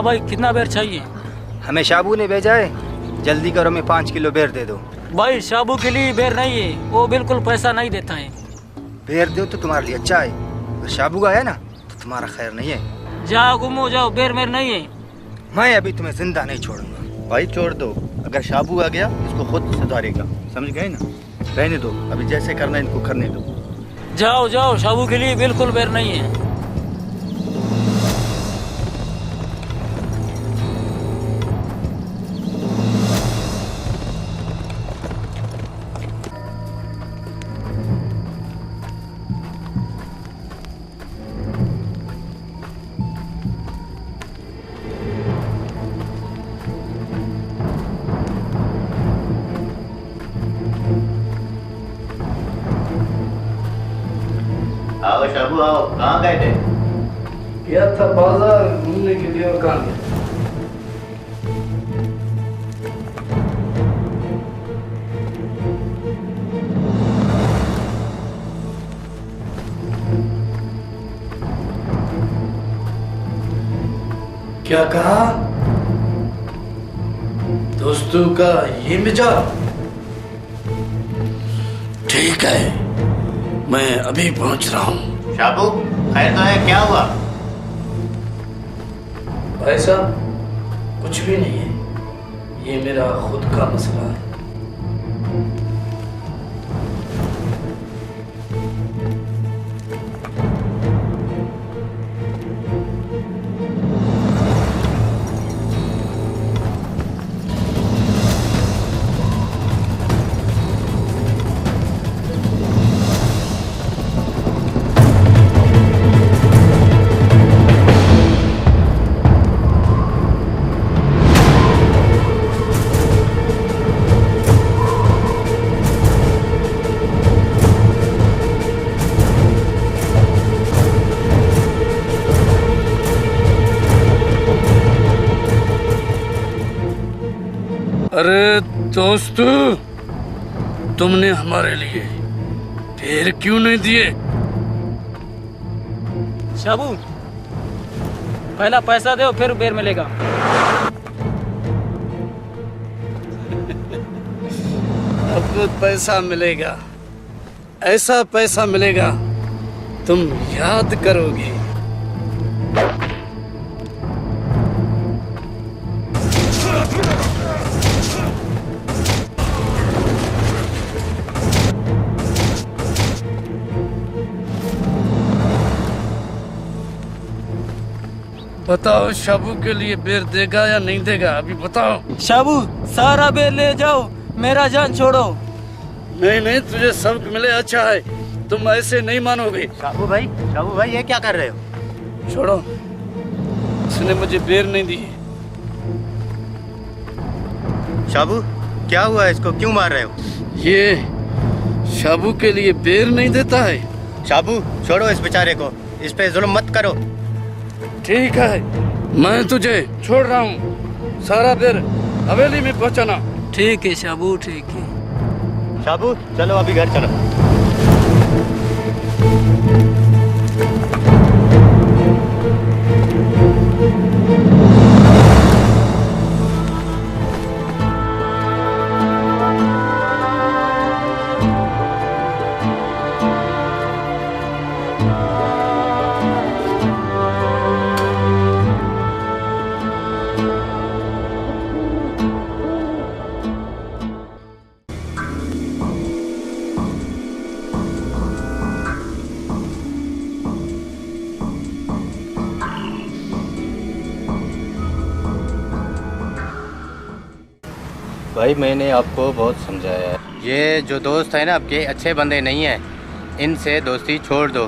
हाँ भाई, कितना बेर चाहिए? हमें शाबू ने भेजा है, जल्दी करो, मैं 5 किलो बेर दे दो। भाई शाबू के लिए बेर नहीं है, वो बिल्कुल पैसा नहीं देता है। बेर दो तो तुम्हारे लिए अच्छा है, अगर शाबू आया ना तो तुम्हारा खैर नहीं है। जाओ घूमो जाओ, बेर मेर नहीं है। मैं अभी तुम्हें जिंदा नहीं छोड़ूंगा। भाई छोड़ दो, अगर शाबू आ गया इसको खुद सुधारेगा, समझ गए ना? रहने दो, अभी जैसे करना है इनको करने दो। जाओ जाओ, शाबू के लिए बिल्कुल बेर नहीं है। आओ शाबू आओ, कहाँ गए थे? गया था बाजार घूमने के लिए, और कहाँ गया? क्या कहा? दोस्तों का ये मिजाज? ठीक है, मैं अभी पहुंच रहा हूँ। शाबू खैर तो है, क्या हुआ? भाई साहब कुछ भी नहीं है, ये मेरा खुद का मसला है। अरे दोस्तों, तुमने हमारे लिए बेर क्यों नहीं दिए? शाबू, पहला पैसा दो फिर बेर मिलेगा। अब पैसा मिलेगा, ऐसा पैसा मिलेगा तुम याद करोगे। बताओ शाबू के लिए बेर देगा या नहीं देगा, अभी बताओ। शाबू, सारा बेर ले जाओ, मेरा जान छोड़ो। नहीं नहीं, तुझे सबक मिले अच्छा है, तुम ऐसे नहीं मानोगे। शाबू भाई ये क्या कर रहे हो? छोड़ो, उसने मुझे बेर नहीं दी। शाबू क्या हुआ, इसको क्यों मार रहे हो? ये शाबू के लिए बेर नहीं देता है। शाबू छोड़ो इस बेचारे को, इस पे जुल्म मत करो। ठीक है, मैं तुझे छोड़ रहा हूँ, सारा बेर हवेली में पहुँचाना। ठीक है शाबू, ठीक है। शाबू चलो अभी घर चलो। भाई मैंने आपको बहुत समझाया है, ये जो दोस्त है ना आपके अच्छे बंदे नहीं हैं, इनसे दोस्ती छोड़ दो,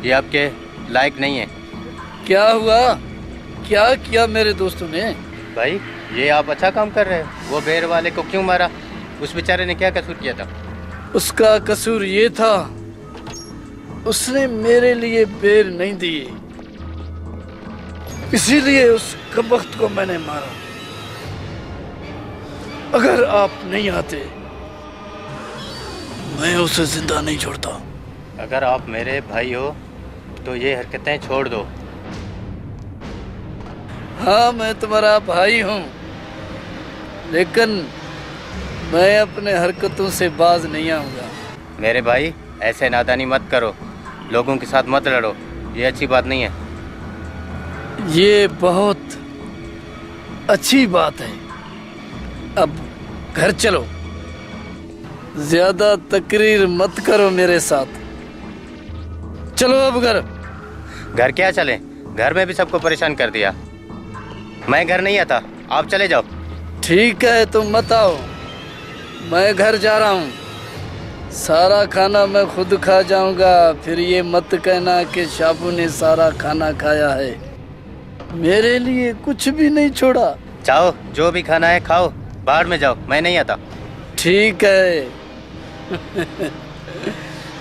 ये आपके लायक नहीं है। क्या हुआ, क्या किया मेरे दोस्तों ने? भाई ये आप अच्छा काम कर रहे हो, वो बेर वाले को क्यों मारा? उस बेचारे ने क्या कसूर किया था? उसका कसूर ये था, उसने मेरे लिए बेर नहीं दिए, इसीलिए उस कमबख्त को मैंने मारा। अगर आप नहीं आते मैं उसे जिंदा नहीं छोड़ता। अगर आप मेरे भाई हो तो ये हरकतें छोड़ दो। हाँ, मैं तुम्हारा भाई हूँ, लेकिन मैं अपने हरकतों से बाज नहीं आऊँगा। मेरे भाई, ऐसे नादानी मत करो, लोगों के साथ मत लड़ो, ये अच्छी बात नहीं है। ये बहुत अच्छी बात है। अब घर चलो, ज्यादा तकरीर मत करो मेरे साथ। चलो अब घर। घर क्या चले, घर में भी सबको परेशान कर दिया। मैं घर नहीं आता, आप चले जाओ। ठीक है, तुम मत आओ, मैं घर जा रहा हूँ। सारा खाना मैं खुद खा जाऊंगा, फिर ये मत कहना कि शाबू ने सारा खाना खाया है। मेरे लिए कुछ भी नहीं छोड़ा। जाओ, जो भी खाना है खाओ, बाहर में जाओ, मैं नहीं आता। ठीक है।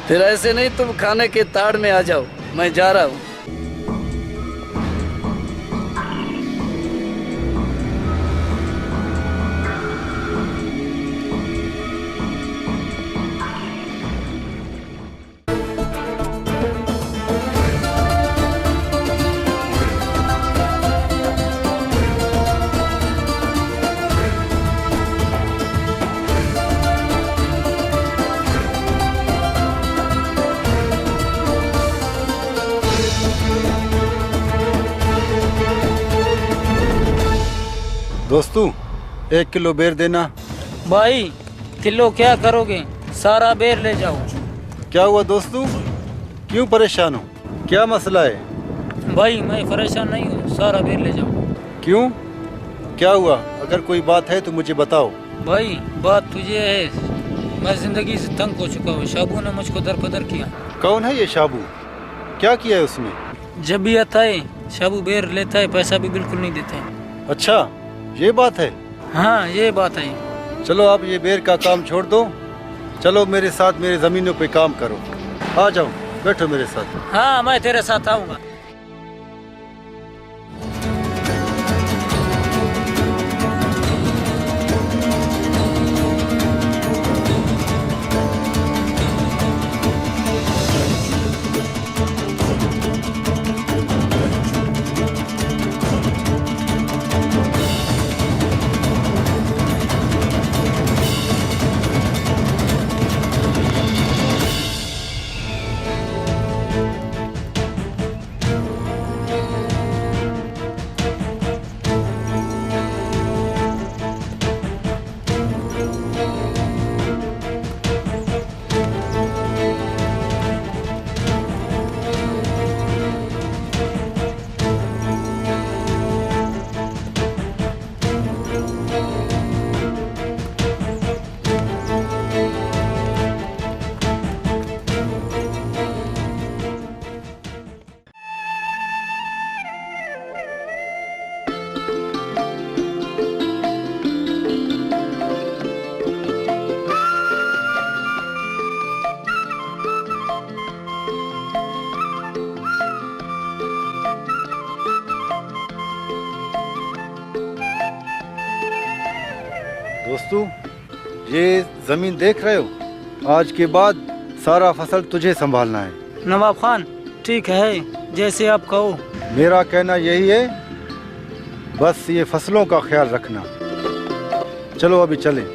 फिर ऐसे नहीं, तुम खाने के ताड़ में आ जाओ, मैं जा रहा हूँ। दोस्तों, 1 किलो बेर देना। भाई किलो क्या करोगे, सारा बेर ले जाओ। क्या हुआ दोस्तों, क्यों परेशान हो, क्या मसला है? भाई मैं परेशान नहीं हूँ, सारा बेर ले जाओ। क्यों, क्या हुआ? अगर कोई बात है तो मुझे बताओ। भाई बात तुझे है, मैं जिंदगी से तंग हो चुका हूँ। शाबू ने मुझको दरपदर किया। कौन है ये शाबू, क्या किया है उसने? जब भी आता है शाबू बेर लेता है, पैसा भी बिल्कुल नहीं देता है। अच्छा, ये बात है। हाँ ये बात है। चलो आप ये बेर का काम छोड़ दो, चलो मेरे साथ मेरे ज़मीनों पे काम करो। आ जाओ, बैठो मेरे साथ। हाँ मैं तेरे साथ आऊँगा। दोस्तों, ये ज़मीन देख रहे हो, आज के बाद सारा फसल तुझे संभालना है। नवाब खान ठीक है, जैसे आप कहो। मेरा कहना यही है, बस ये फसलों का ख्याल रखना। चलो अभी चलें।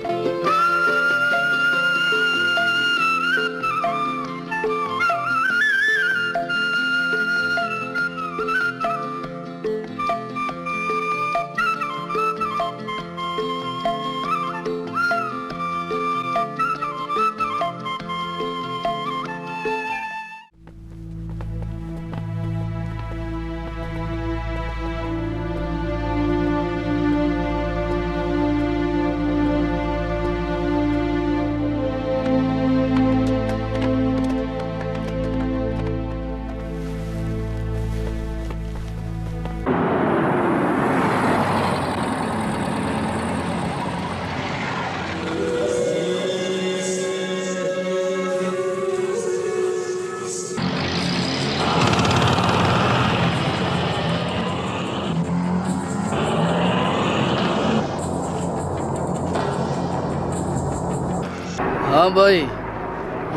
हाँ भाई,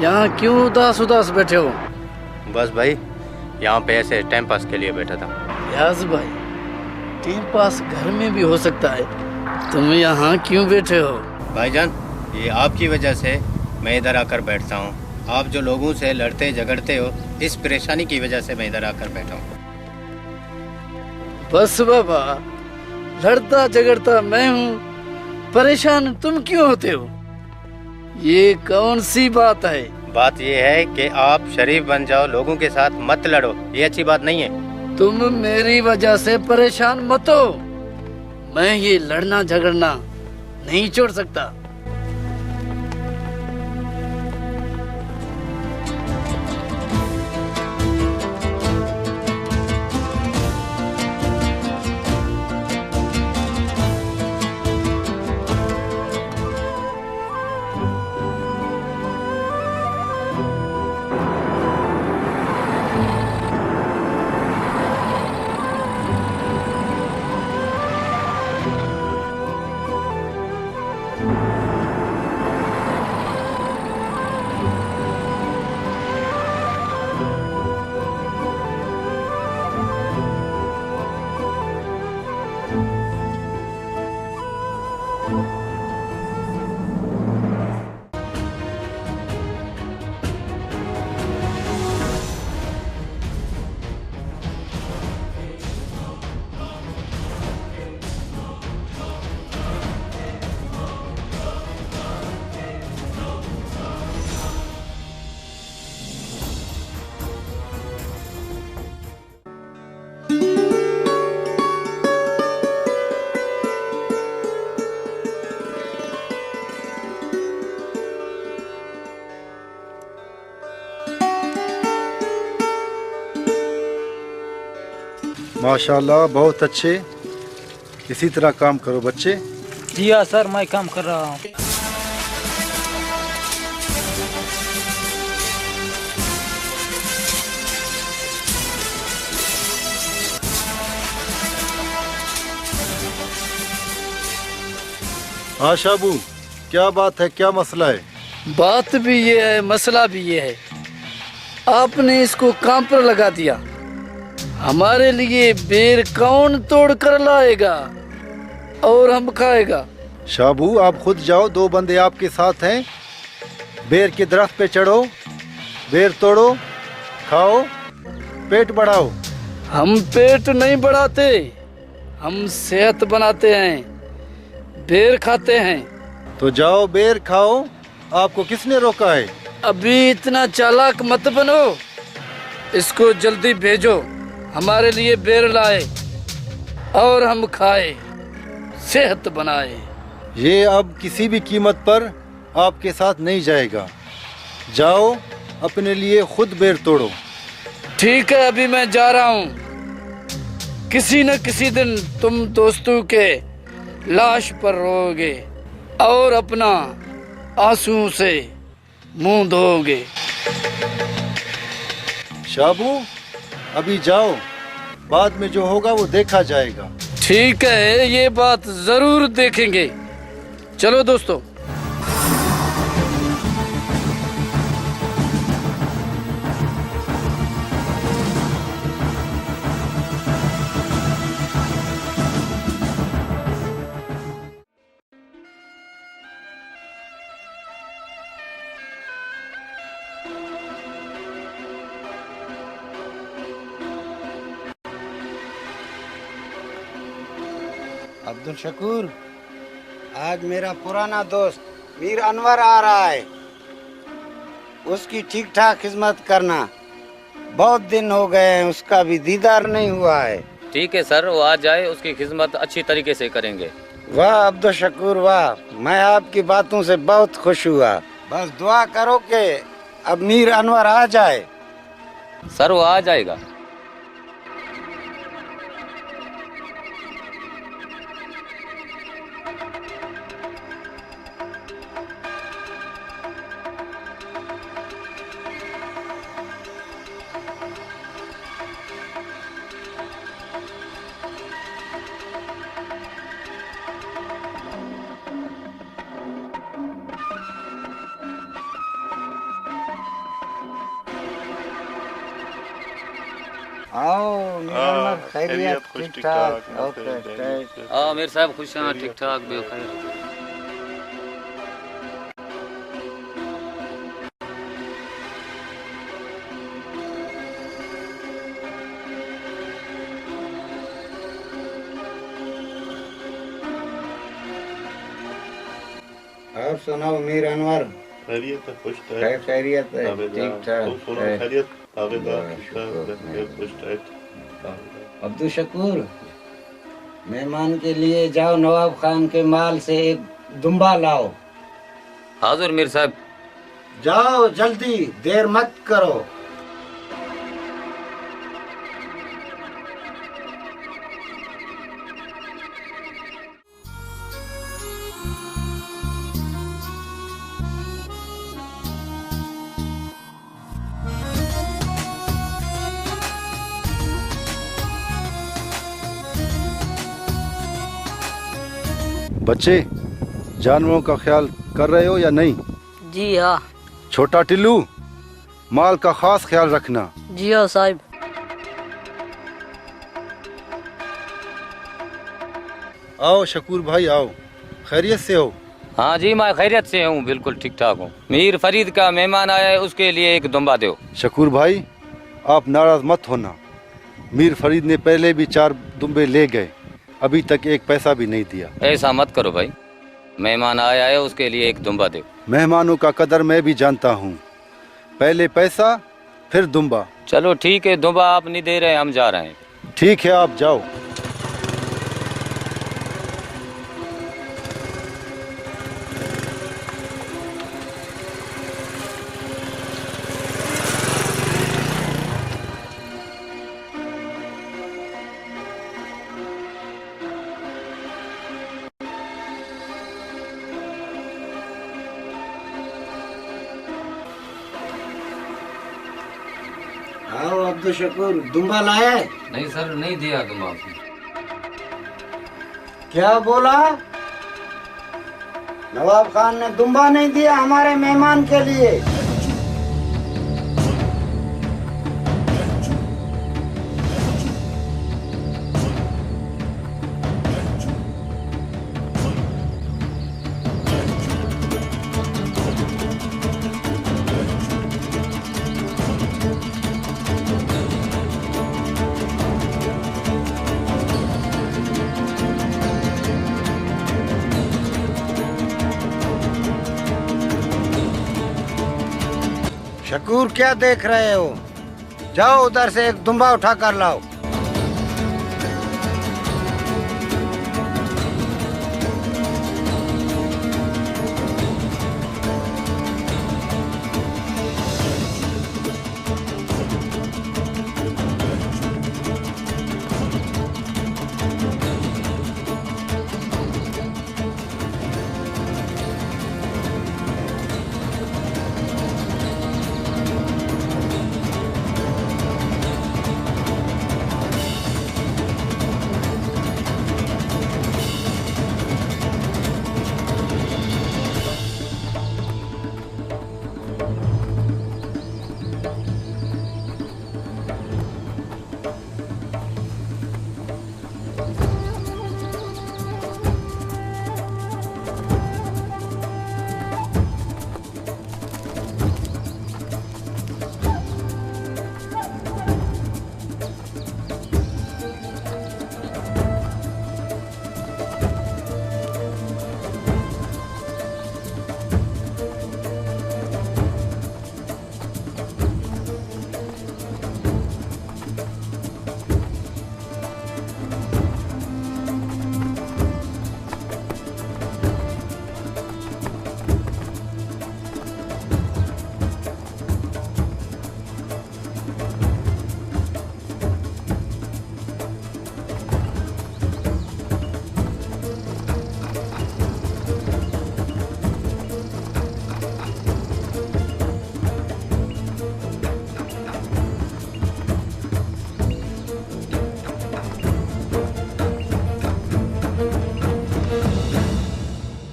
यहाँ क्यों उदास उदास बैठे हो? बस भाई, यहाँ पे ऐसे टाइम पास के लिए बैठा था। याज भाई, 1 किलो बेर दे दो। 1 किलो बेर? 1 किलो बेर? तेरे पास घर में भी हो सकता है। तुम यहाँ क्यों बैठे हो? भाईजान, ये आपकी वजह से मैं इधर आकर बैठता हूँ। आप जो लोगों से लड़ते झगड़ते हो, इस परेशानी की वजह से मैं इधर आकर बैठा हूँ। बस बाबा, लड़ता झगड़ता मैं हूँ, परेशान तुम क्यों होते हो? ये कौन सी बात है? बात ये है कि आप शरीफ बन जाओ, लोगों के साथ मत लड़ो। ये अच्छी बात नहीं है। तुम मेरी वजह से परेशान मत हो। मैं ये लड़ना झगड़ना नहीं छोड़ सकता। माशाल्लाह, बहुत अच्छे। इसी तरह काम करो बच्चे। जी हाँ सर, मैं काम कर रहा हूँ। हाँ शाबू, क्या बात है, क्या मसला है? बात भी ये है, मसला भी ये है। आपने इसको काम पर लगा दिया। हमारे लिए बेर कौन तोड़ कर लाएगा और हम खाएगा? शाबू, आप खुद जाओ, 2 बंदे आपके साथ हैं। बेर के दरख्त पे चढ़ो, बेर तोड़ो, खाओ, पेट बढ़ाओ। हम पेट नहीं बढ़ाते, हम सेहत बनाते हैं, बेर खाते हैं। तो जाओ बेर खाओ, आपको किसने रोका है? अभी इतना चालाक मत बनो। इसको जल्दी भेजो, हमारे लिए बेर लाए और हम खाए, सेहत बनाए। ये अब किसी भी कीमत पर आपके साथ नहीं जाएगा। जाओ, अपने लिए खुद बेर तोड़ो। ठीक है, अभी मैं जा रहा हूँ। किसी न किसी दिन तुम दोस्तों के लाश पर रोओगे और अपना आंसू से मुंह धोओगे। शाबू, अभी जाओ, बाद में जो होगा वो देखा जाएगा। ठीक है, ये बात जरूर देखेंगे। चलो दोस्तों। अब्दुल शकूर, आज मेरा पुराना दोस्त मीर अनवर आ रहा है। उसकी ठीक ठाक खिदमत करना। बहुत दिन हो गए हैं, उसका भी दीदार नहीं हुआ है। ठीक है सर, वो आ जाए, उसकी खिदमत अच्छी तरीके से करेंगे। वाह अब्दुल शकूर वाह, मैं आपकी बातों से बहुत खुश हुआ। बस दुआ करो कि अब मीर अनवर आ जाए। सर वो आ जाएगा। आओ मीर अनवर, खैरियत ठीक ठाक? ओके ठीक। हाँ मेरे साहब खुश हैं, ठीक ठाक बेखैर। और सुनाओ मीर अनवर, खैरियत है, खुश है, खैरियत है, आवेदा, ठीक ठाक खूब सुनो, है। खैरियत, आवेदा, बस, ठीक ठाक, बस, रहते, बस। खुश है, आवेदा। अब्दुल शकूर, मेहमान के लिए जाओ नवाब खान के माल से एक दुम्बा लाओ। हाजुर मीर साहब। जाओ जल्दी, देर मत करो। बच्चे, जानवरों का ख्याल कर रहे हो या नहीं? जी हाँ। छोटा टिल्लू, माल का खास ख्याल रखना। जी हाँ साहब। आओ शकूर भाई, आओ, खैरियत से हो? हाँ जी मैं खैरियत से हूँ, बिल्कुल ठीक ठाक हूँ। मीर फरीद का मेहमान आया है, उसके लिए एक दुम्बा दो। शकूर भाई, आप नाराज मत होना। मीर फरीद ने पहले भी 4 दुम्बे ले गए, अभी तक एक पैसा भी नहीं दिया। ऐसा मत करो भाई, मेहमान आया है, उसके लिए एक दुम्बा दो। मेहमानों का कदर मैं भी जानता हूँ, पहले पैसा फिर दुम्बा। चलो ठीक है, दुम्बा आप नहीं दे रहे, हम जा रहे हैं। ठीक है, आप जाओ। आओ अब्दुल शकूर, दुम्बा लाया है? नहीं सर, नहीं दिया दुम्बा। क्या बोला? नवाब खान ने दुम्बा नहीं दिया हमारे मेहमान के लिए? शकूर, क्या देख रहे हो? जाओ उधर से एक दुम्बा उठा कर लाओ।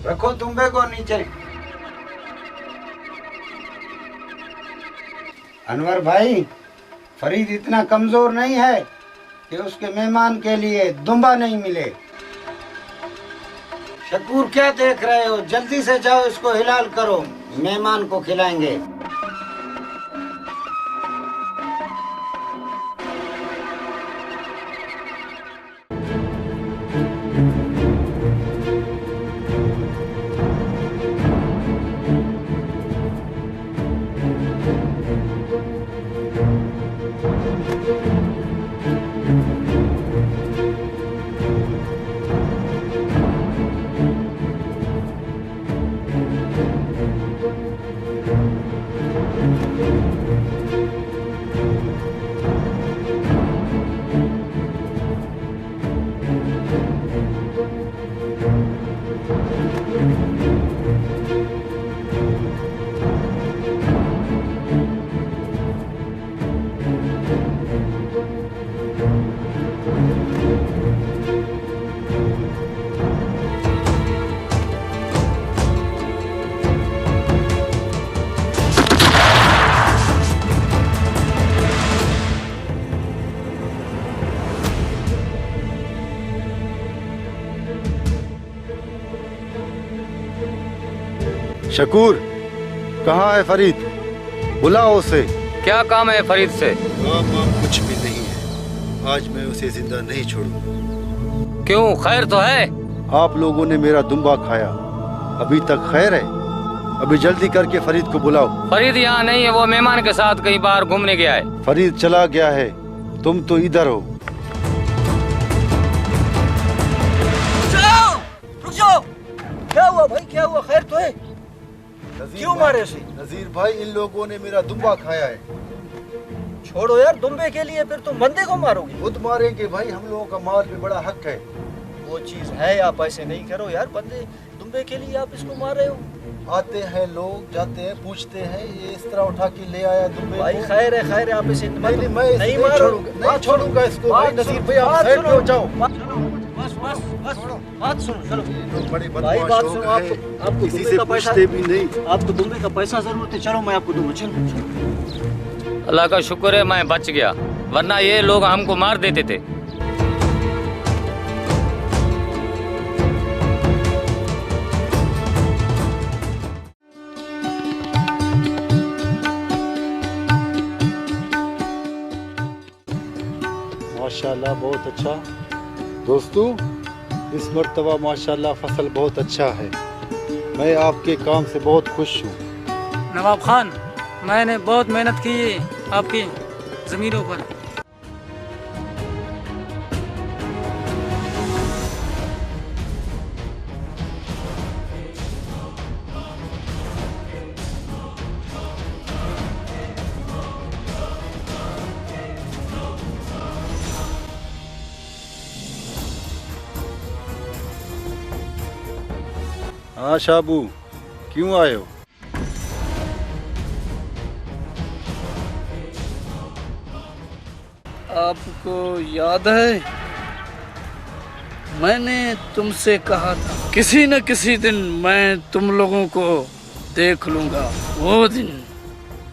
रखो दुम्बे को नीचे। अनवर भाई, फरीद इतना कमजोर नहीं है कि उसके मेहमान के लिए दुम्बा नहीं मिले। शकूर क्या देख रहे हो, जल्दी से जाओ इसको हिलाल करो, मेहमान को खिलाएंगे। शकूर, कहाँ है फरीद? बुलाओ उसे। क्या काम है फरीद से? काम कुछ भी नहीं है, आज मैं उसे जिंदा नहीं छोड़ूंगा। क्यों, खैर तो है? आप लोगों ने मेरा दुम्बा खाया, अभी तक खैर है? अभी जल्दी करके फरीद को बुलाओ। फरीद यहाँ नहीं है, वो मेहमान के साथ कहीं बाहर घूमने गया है। फरीद चला गया है, तुम तो इधर हो। रुक जाओ। क्या हुआ भाई, क्या हुआ? खैर तो है? क्यों मारे उसे? नजीर भाई, इन लोगों ने मेरा दुम्बा खाया है। छोड़ो यार, दुम्बे के लिए फिर तुम बंदे को मारोगे? खुद मारेंगे भाई, हम लोगों का माल पे बड़ा हक है। वो चीज है, आप ऐसे नहीं करो यार। बंदे दुम्बे के लिए आप इसको मार रहे हो? आते हैं लोग, जाते हैं, पूछते हैं, ये इस तरह उठा के ले आया दुम्बे भाई को। खैर है, आप इसे नहीं, मैं इसे नहीं छोड़ूंगा, नहीं छोड़ूंगा इसको भाई। नजीर भाई, आप साइड पे हो जाओ। बात सुनो, चलो बड़े भाई, बदमाश बात लोग सुनो। हैं, आपको किसी दुम्बे से का पैसा, पूछते भी नहीं। आपको दुम्बे का पैसा जरूरत है। चलो मैं आपको दूंगा, चलो। अल्लाह का शुक्र है मैं बच गया, वरना ये लोग हमको मार देते थे। माशाल्लाह, बहुत अच्छा दोस्तों, इस मर्तबा माशाल्लाह फसल बहुत अच्छा है। मैं आपके काम से बहुत खुश हूँ। नवाब खान, मैंने बहुत मेहनत की है आपकी ज़मीनों पर। हाँ शाबू, क्यों आए हो? आपको याद है, मैंने तुमसे कहा था किसी न किसी दिन मैं तुम लोगों को देख लूंगा। वो दिन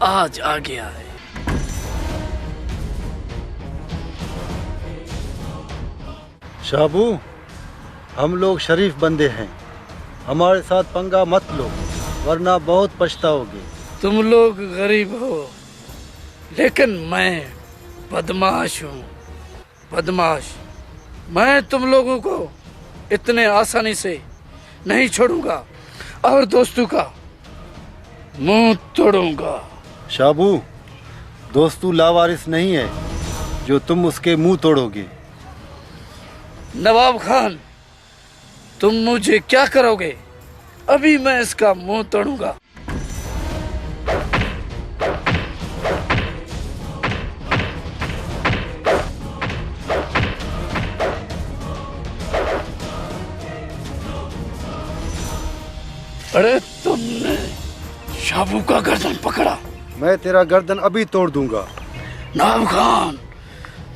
आज आ गया है। शाबू, हम लोग शरीफ बंदे हैं, हमारे साथ पंगा मत लो, वरना बहुत पछताओगे। तुम लोग गरीब हो, लेकिन मैं बदमाश हूँ, बदमाश। मैं तुम लोगों को इतने आसानी से नहीं छोड़ूंगा और दोस्तों का मुंह तोड़ूंगा। शाबू, दोस्तू लावारिस नहीं है जो तुम उसके मुंह तोड़ोगे। नवाब खान, तुम मुझे क्या करोगे? अभी मैं इसका मुंह तोड़ूंगा। अरे तुमने शाबू का गर्दन पकड़ा। मैं तेरा गर्दन अभी तोड़ दूंगा। नवाब खान,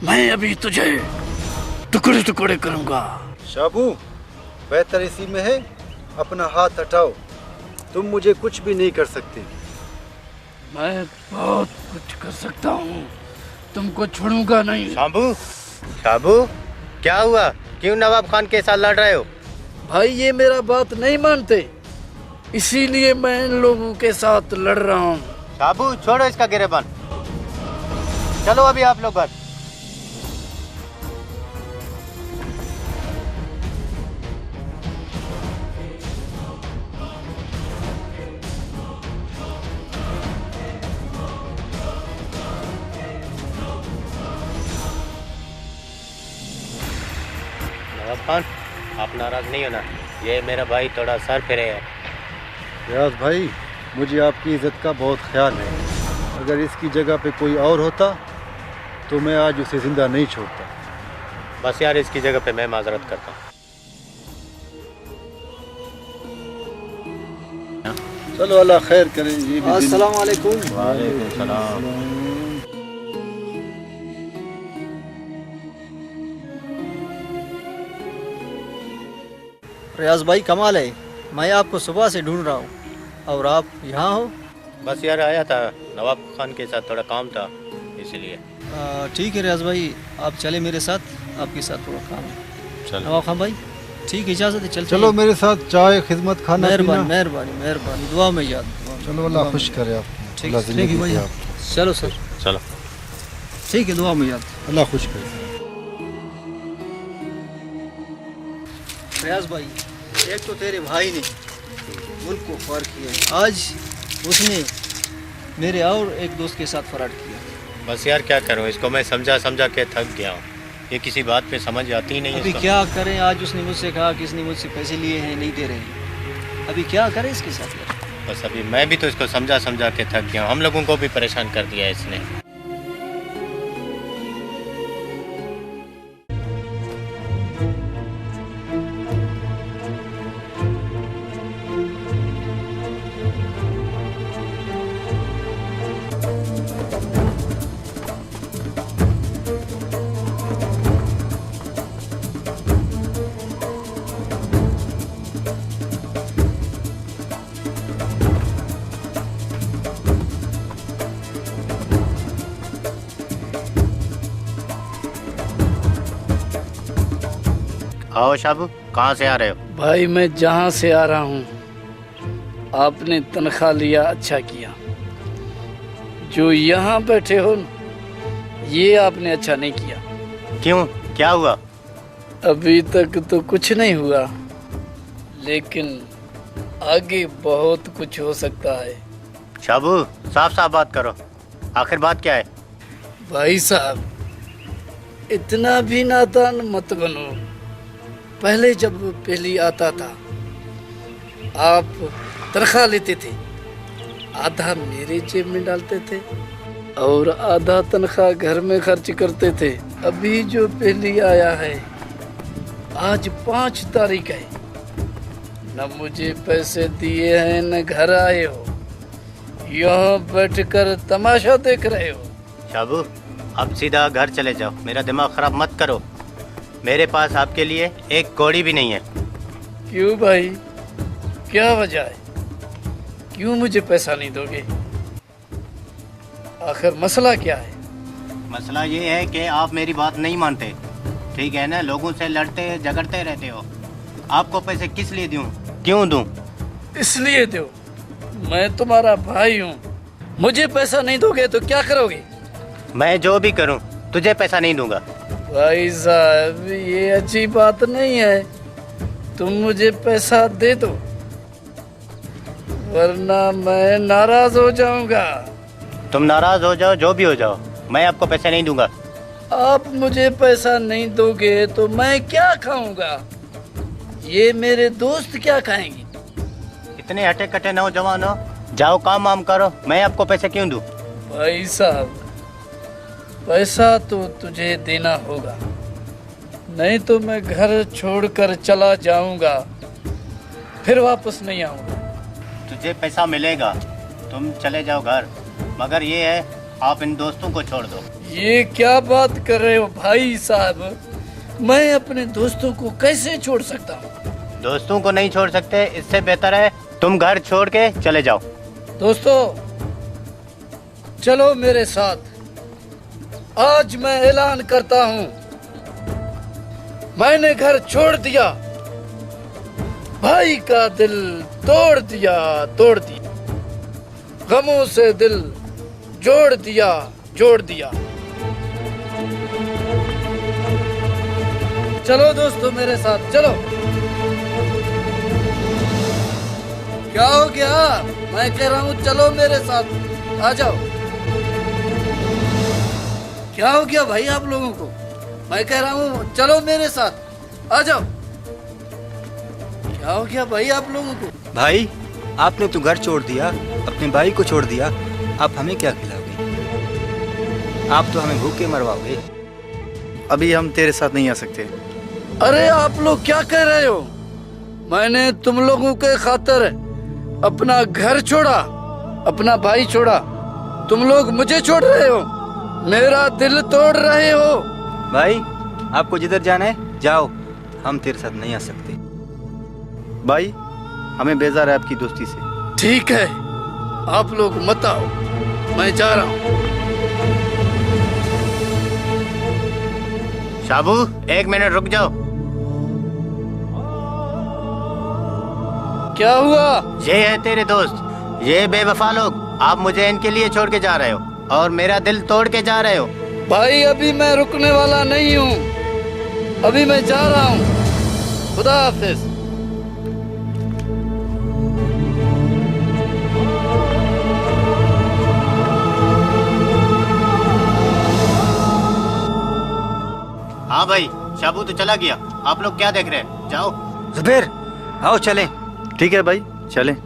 मैं अभी तुझे टुकड़े टुकड़े करूंगा। शाबू, बेहतर इसी में है, अपना हाथ हटाओ, तुम मुझे कुछ भी नहीं कर सकते। मैं बहुत कुछ कर सकता हूँ, तुमको छोड़ूंगा नहीं। शाबू, शाबू, क्या हुआ? क्यों नवाब खान के साथ लड़ रहे हो? भाई ये मेरा बात नहीं मानते, इसीलिए मैं इन लोगों के साथ लड़ रहा हूँ। शाबू, छोड़ो इसका गिरेबान, चलो अभी आप लोग घर। नवाब खान, आप नाराज नहीं होना, ये मेरा भाई थोड़ा सर फिरे है। रियाज भाई, मुझे आपकी इज्जत का बहुत ख्याल है। अगर इसकी जगह पे कोई और होता तो मैं आज उसे जिंदा नहीं छोड़ता। बस यार, इसकी जगह पे मैं माजरत करता हूँ। चलो अल्लाह खैर करे। ये भी अस्सलाम वालेकुम। वालेकुम सलाम। रियाज भाई कमाल है, मैं आपको सुबह से ढूंढ रहा हूँ और आप यहाँ हो। बस यार आया था, नवाब खान के साथ थोड़ा काम था इसलिए। ठीक है रियाज भाई, आप चले मेरे साथ, आपके साथ थोड़ा काम है। चलो नवाब खान भाई, ठीक, इजाज़त है, चलो मेरे साथ चाय, खिदमत, खाना मेहरबानी पीना। मेहरबानी मेहरबानी, दुआ में याद। चलो अल्लाह खुश करे आपको। ठीक अल्लाह ठीक जिंदगी है भाई, दे आपको। चलो सर, चलो। ठीक है, दुआ में याद। अल्लाह खुश करे। रियाज भाई, एक तो तेरे भाई ने मुल्क को फार किया, आज उसने मेरे और एक दोस्त के साथ फरार किया। बस यार क्या करूँ, इसको मैं समझा समझा के थक गया हूँ, ये किसी बात पे समझ आती ही नहीं है अभी इसको। क्या करें? आज उसने मुझसे कहा कि इसने मुझसे पैसे लिए हैं, नहीं दे रहे हैं। अभी क्या करें इसके साथ यार? बस अभी मैं भी तो इसको समझा समझा के थक गया हूँ, हम लोगों को भी परेशान कर दिया है इसने। आओ शाबू, कहाँ से आ रहे हो? भाई मैं जहाँ से आ रहा हूँ, आपने तनख्वाह लिया, अच्छा किया। जो यहाँ बैठे हो ये आपने अच्छा नहीं किया। क्यों, क्या हुआ? अभी तक तो कुछ नहीं हुआ, लेकिन आगे बहुत कुछ हो सकता है। शाबू, साफ साफ बात करो, आखिर बात क्या है? भाई साहब, इतना भी नादान मत बनो। पहले जब पहली आता था, आप तनख्वाह लेते थे, आधा मेरे जेब में डालते थे और आधा तनख्वाह घर में खर्च करते थे। अभी जो पहली आया है, आज 5 तारीख है, न मुझे पैसे दिए हैं न घर आए हो, यहाँ बैठकर तमाशा देख रहे हो। शाबू, अब सीधा घर चले जाओ, मेरा दिमाग खराब मत करो। मेरे पास आपके लिए एक कौड़ी भी नहीं है। क्यों भाई, क्या वजह है? क्यों मुझे पैसा नहीं दोगे? आखिर मसला क्या है? मसला ये है कि आप मेरी बात नहीं मानते, ठीक है ना? लोगों से लड़ते झगड़ते रहते हो। आपको पैसे किस लिए दूं, क्यों दूं? इसलिए दो, मैं तुम्हारा भाई हूँ। मुझे पैसा नहीं दोगे तो क्या करोगे? मैं जो भी करूं, तुझे पैसा नहीं दूंगा। भाई साहब, ये अच्छी बात नहीं है। तुम मुझे पैसा दे दो, वरना मैं नाराज हो जाऊंगा। तुम नाराज हो जाओ, जो भी हो जाओ, मैं आपको पैसे नहीं दूंगा। आप मुझे पैसा नहीं दोगे तो मैं क्या खाऊंगा? ये मेरे दोस्त क्या खाएंगे? इतने हटे कटे नौजवान हो, जाओ काम वाम करो, मैं आपको पैसे क्यों दूं? भाई साहब, पैसा तो तुझे देना होगा, नहीं तो मैं घर छोड़कर चला जाऊंगा, फिर वापस नहीं आऊंगा। तुझे पैसा मिलेगा, तुम चले जाओ घर, मगर ये है आप इन दोस्तों को छोड़ दो। ये क्या बात कर रहे हो भाई साहब? मैं अपने दोस्तों को कैसे छोड़ सकता हूँ? दोस्तों को नहीं छोड़ सकते, इससे बेहतर है तुम घर छोड़ के चले जाओ। दोस्तों, चलो मेरे साथ, आज मैं ऐलान करता हूँ, मैंने घर छोड़ दिया, भाई का दिल तोड़ दिया, गमों से दिल जोड़ दिया। चलो दोस्तों मेरे साथ चलो। क्या हो गया? मैं कह रहा हूँ चलो मेरे साथ, आ जाओ। क्या हो गया भाई आप लोगों को? मैं कह रहा हूँ चलो मेरे साथ, आ जाओ। क्या हो गया भाई आप लोगों को? भाई आपने तो घर छोड़ दिया, अपने भाई को छोड़ दिया, आप हमें क्या खिलाओगे? आप तो हमें भूखे मरवाओगे। अभी हम तेरे साथ नहीं आ सकते। अरे आप लोग क्या कह रहे हो? मैंने तुम लोगों के खातिर अपना घर छोड़ा, अपना भाई छोड़ा, तुम लोग मुझे छोड़ रहे हो, मेरा दिल तोड़ रहे हो। भाई आपको जिधर जाना है जाओ, हम तेरे साथ नहीं आ सकते। भाई हमें बेजार है आपकी दोस्ती से। ठीक है, आप लोग मत आओ, मैं जा रहा हूँ। शाबू 1 मिनट रुक जाओ। क्या हुआ? ये है तेरे दोस्त, ये बेवफा लोग, आप मुझे इनके लिए छोड़ के जा रहे हो और मेरा दिल तोड़ के जा रहे हो। भाई अभी मैं रुकने वाला नहीं हूँ, अभी मैं जा रहा हूँ। खुदा हाफिज। हाँ भाई, शाबू तो चला गया, आप लोग क्या देख रहे हैं? जाओ। जुबैर आओ चलें। ठीक है भाई चलें।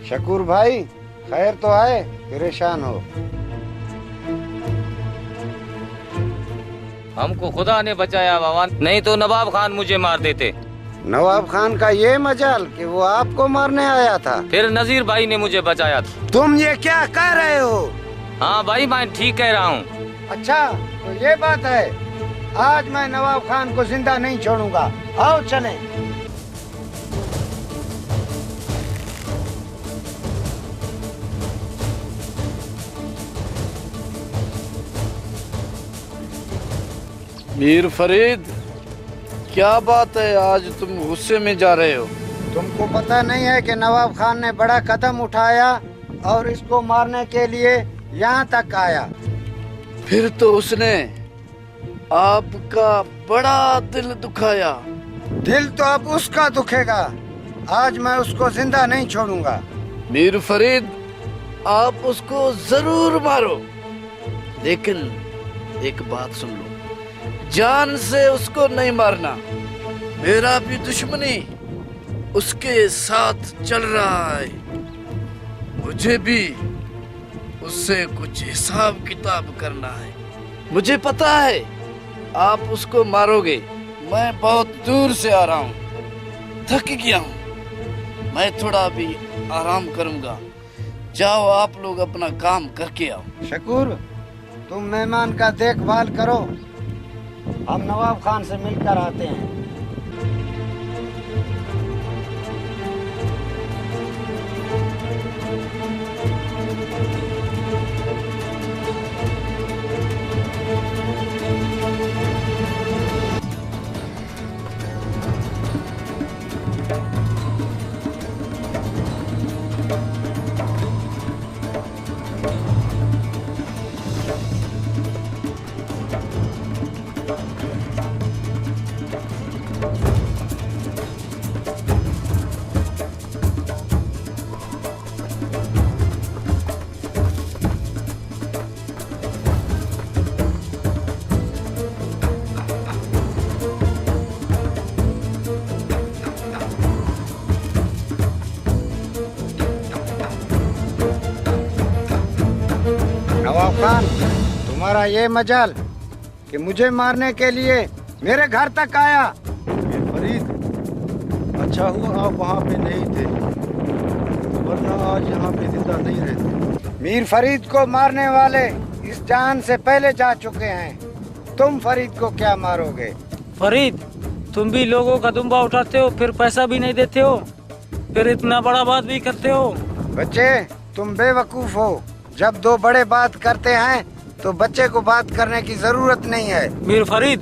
शकूर भाई खैर तो आए, परेशान हो? हमको खुदा ने बचाया बाबा, नहीं तो नवाब खान मुझे मार देते। नवाब खान का ये मजाल कि वो आपको मारने आया था। फिर नजीर भाई ने मुझे बचाया था। तुम ये क्या कह रहे हो? हाँ भाई मैं ठीक कह रहा हूँ। अच्छा तो ये बात है, आज मैं नवाब खान को जिंदा नहीं छोड़ूंगा। आओ चलें। मीर फरीद, क्या बात है, आज तुम गुस्से में जा रहे हो? तुमको पता नहीं है कि नवाब खान ने बड़ा कदम उठाया और इसको मारने के लिए यहाँ तक आया। फिर तो उसने आपका बड़ा दिल दुखाया। दिल तो अब उसका दुखेगा। आज मैं उसको जिंदा नहीं छोड़ूंगा। मीर फरीद, आप उसको जरूर मारो, लेकिन एक बात सुन लो, जान से उसको नहीं मारना। मेरा भी दुश्मनी उसके साथ चल रहा है। मुझे भी उससे कुछ हिसाब किताब करना है। मुझे पता है आप उसको मारोगे। मैं बहुत दूर से आ रहा हूँ, थक गया हूँ। मैं थोड़ा भी आराम करूँगा। जाओ आप लोग अपना काम करके आओ। शकूर, तुम मेहमान का देखभाल करो, हम नवाब खान से मिलकर आते हैं। नवाब खान, तुम्हारा ये मजाल कि मुझे मारने के लिए मेरे घर तक आया। फरीद, अच्छा हुआ आप वहाँ पे नहीं थे, वरना आज यहाँ पे जिंदा नहीं रहते। मीर फरीद को मारने वाले इस जान से पहले जा चुके हैं। तुम फरीद को क्या मारोगे? फरीद, तुम भी लोगों का दुम्बा उठाते हो, फिर पैसा भी नहीं देते हो, फिर इतना बड़ा बात भी करते हो। बच्चे, तुम बेवकूफ हो। जब दो बड़े बात करते हैं तो बच्चे को बात करने की जरूरत नहीं है। मीर फरीद,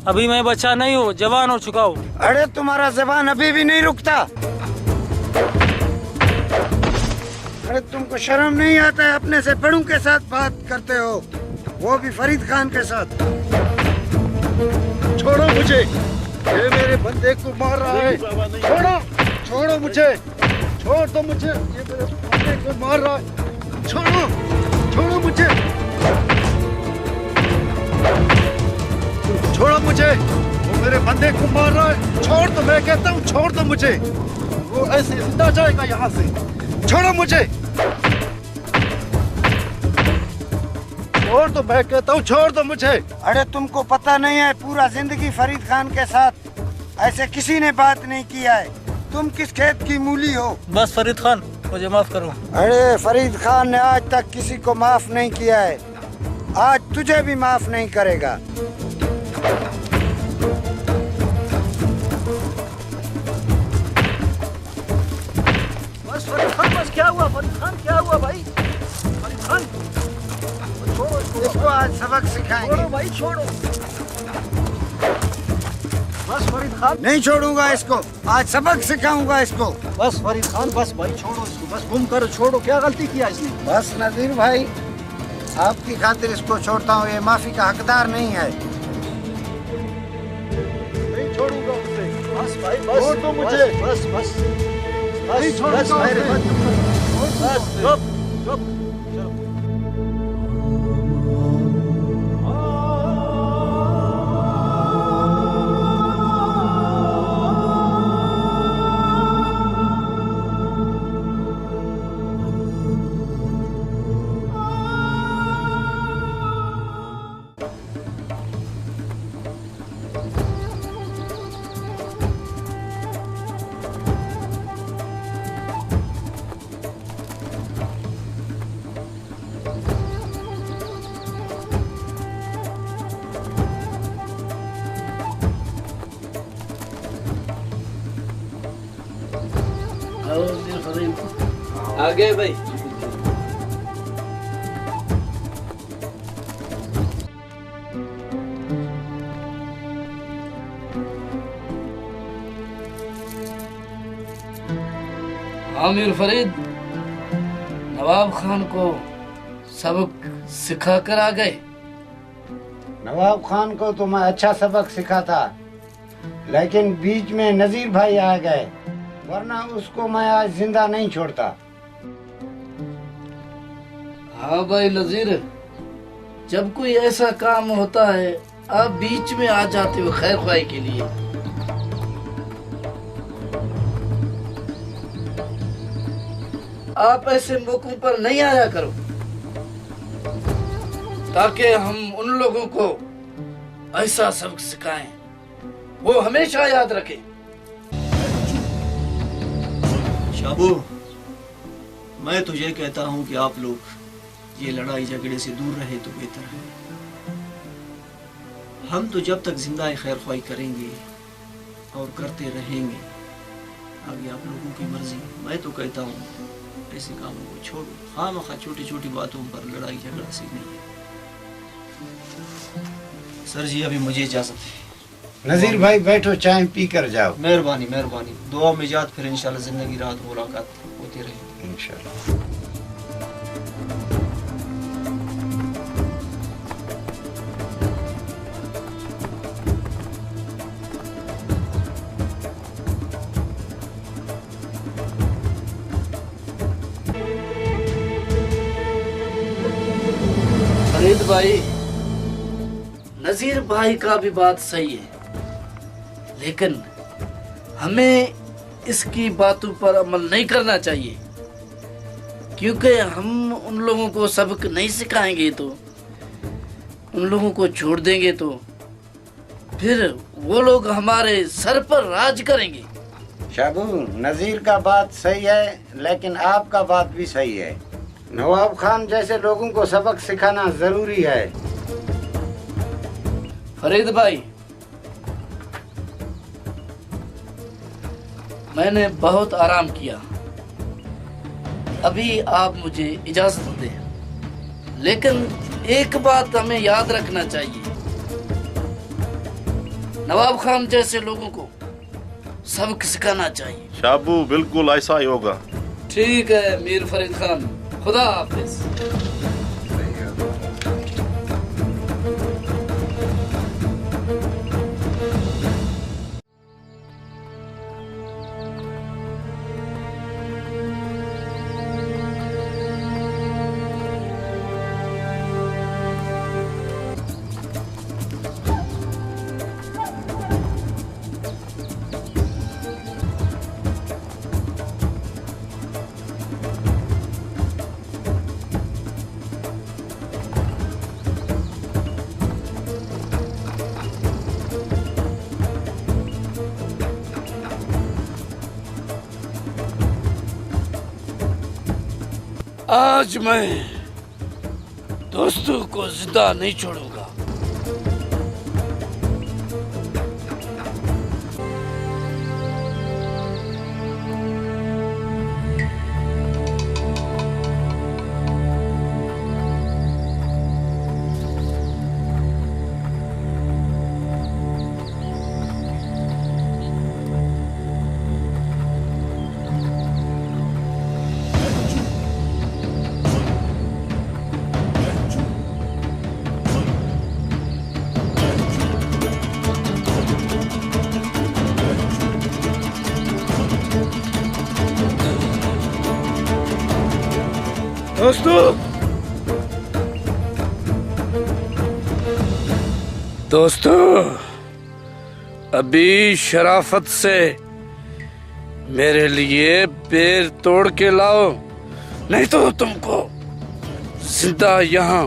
अभी मैं बच्चा नहीं हूँ, जवान हो चुका हूँ। अरे तुम्हारा जबान अभी भी नहीं रुकता। अरे तुमको शर्म नहीं आता है? अपने से बड़ों के साथ बात करते हो, वो भी फरीद खान के साथ। छोड़ो मुझे, ये मेरे बंदे को मार रहा है। छोड़ो, छोड़ो मुझे, छोड़ दो मुझे, ये मेरे बंदे को मार रहा है। छोड़ो, छोड़ो मुझे, छोड़ो मुझे, वो मेरे बंदे को मार रहा है। छोड़ दो, मैं कहता हूँ छोड़ दो मुझे, वो ऐसे जिंदा जाएगा यहाँ से। छोड़ो मुझे, छोड़ दो, मैं कहता हूँ छोड़ दो मुझे। अरे तुमको पता नहीं है, पूरा जिंदगी फरीद खान के साथ ऐसे किसी ने बात नहीं किया है। तुम किस खेत की मूली हो? बस फरीद खान, मुझे माफ करो। अरे फरीद खान ने आज तक किसी को माफ नहीं किया है, आज तुझे भी माफ नहीं करेगा। बस फरीद खान, बस क्या हुआ फरीद खान, क्या हुआ भाई? फरीद खान, छोड़ो इसको आज सबक सिखाएंगे। छोड़ो भाई, छोड़ो। बस फरीद खान, नहीं छोड़ूंगा इसको, आज सबक सिखाऊंगा इसको। बस फरीद खान, बस भाई छोड़ो इसको, बस गुम करो, छोड़ो। क्या गलती किया इसने? बस नजीर भाई, आपकी खातिर इसको छोड़ता हूँ, ये माफी का हकदार नहीं है। नहीं छोड़ूंगा उसे। बस भाई, बस छोड़ दो मुझे। बस बस नहीं बस छोड़ूंगा बस मेरे उसे। बस चुप चुप। आओ मीर फरीद, आ गए भाई। आमिर फरीद नवाब खान को सबक सिखा कर आ गए। नवाब खान को तो मैं अच्छा सबक सिखाता, लेकिन बीच में नजीर भाई आ गए, वरना उसको मैं आज जिंदा नहीं छोड़ता। हाँ भाई नजीर, जब कोई ऐसा काम होता है आप बीच में आ जाते हो खैर ख्वाही के लिए। आप ऐसे मौकों पर नहीं आया करो, ताकि हम उन लोगों को ऐसा सबक सिखाएं वो हमेशा याद रखें। शाबू, मैं तुझे कहता हूँ कि आप लोग ये लड़ाई झगड़े से दूर रहे तो बेहतर है। हम तो जब तक जिंदा खैर ख्वाही करेंगे और करते रहेंगे, आगे आप लोगों की मर्जी। मैं तो कहता हूँ ऐसे कामों को छोड़ो, खामखा छोटी छोटी बातों पर लड़ाई झगड़ा से नहीं। सर जी अभी मुझे इजाजत है। नजीर भाई बैठो, चाय पी कर जाओ। मेहरबानी मेहरबानी, दुआ में याद, फिर इंशाल्लाह जिंदगी रात मुलाकात होती रहेगी इंशाल्लाह। फरीद भाई, नजीर भाई का भी बात सही है, लेकिन हमें इसकी बातों पर अमल नहीं करना चाहिए, क्योंकि हम उन लोगों को सबक नहीं सिखाएंगे तो, उन लोगों को छोड़ देंगे तो फिर वो लोग हमारे सर पर राज करेंगे। शाबू, नजीर का बात सही है, लेकिन आपका बात भी सही है। नवाब खान जैसे लोगों को सबक सिखाना जरूरी है। फरीद भाई, मैंने बहुत आराम किया, अभी आप मुझे इजाजत दें, लेकिन एक बात हमें याद रखना चाहिए, नवाब खान जैसे लोगों को सबक सिखाना चाहिए। शाबू बिल्कुल ऐसा ही होगा। ठीक है मीर फरीद खान, खुदा हाफिज। आज मैं दोस्तों को जिंदा नहीं छोड़ूंगा। दोस्तों, अभी शराफत से मेरे लिए पैर तोड़ के लाओ, नहीं तो तुमको जिंदा यहाँ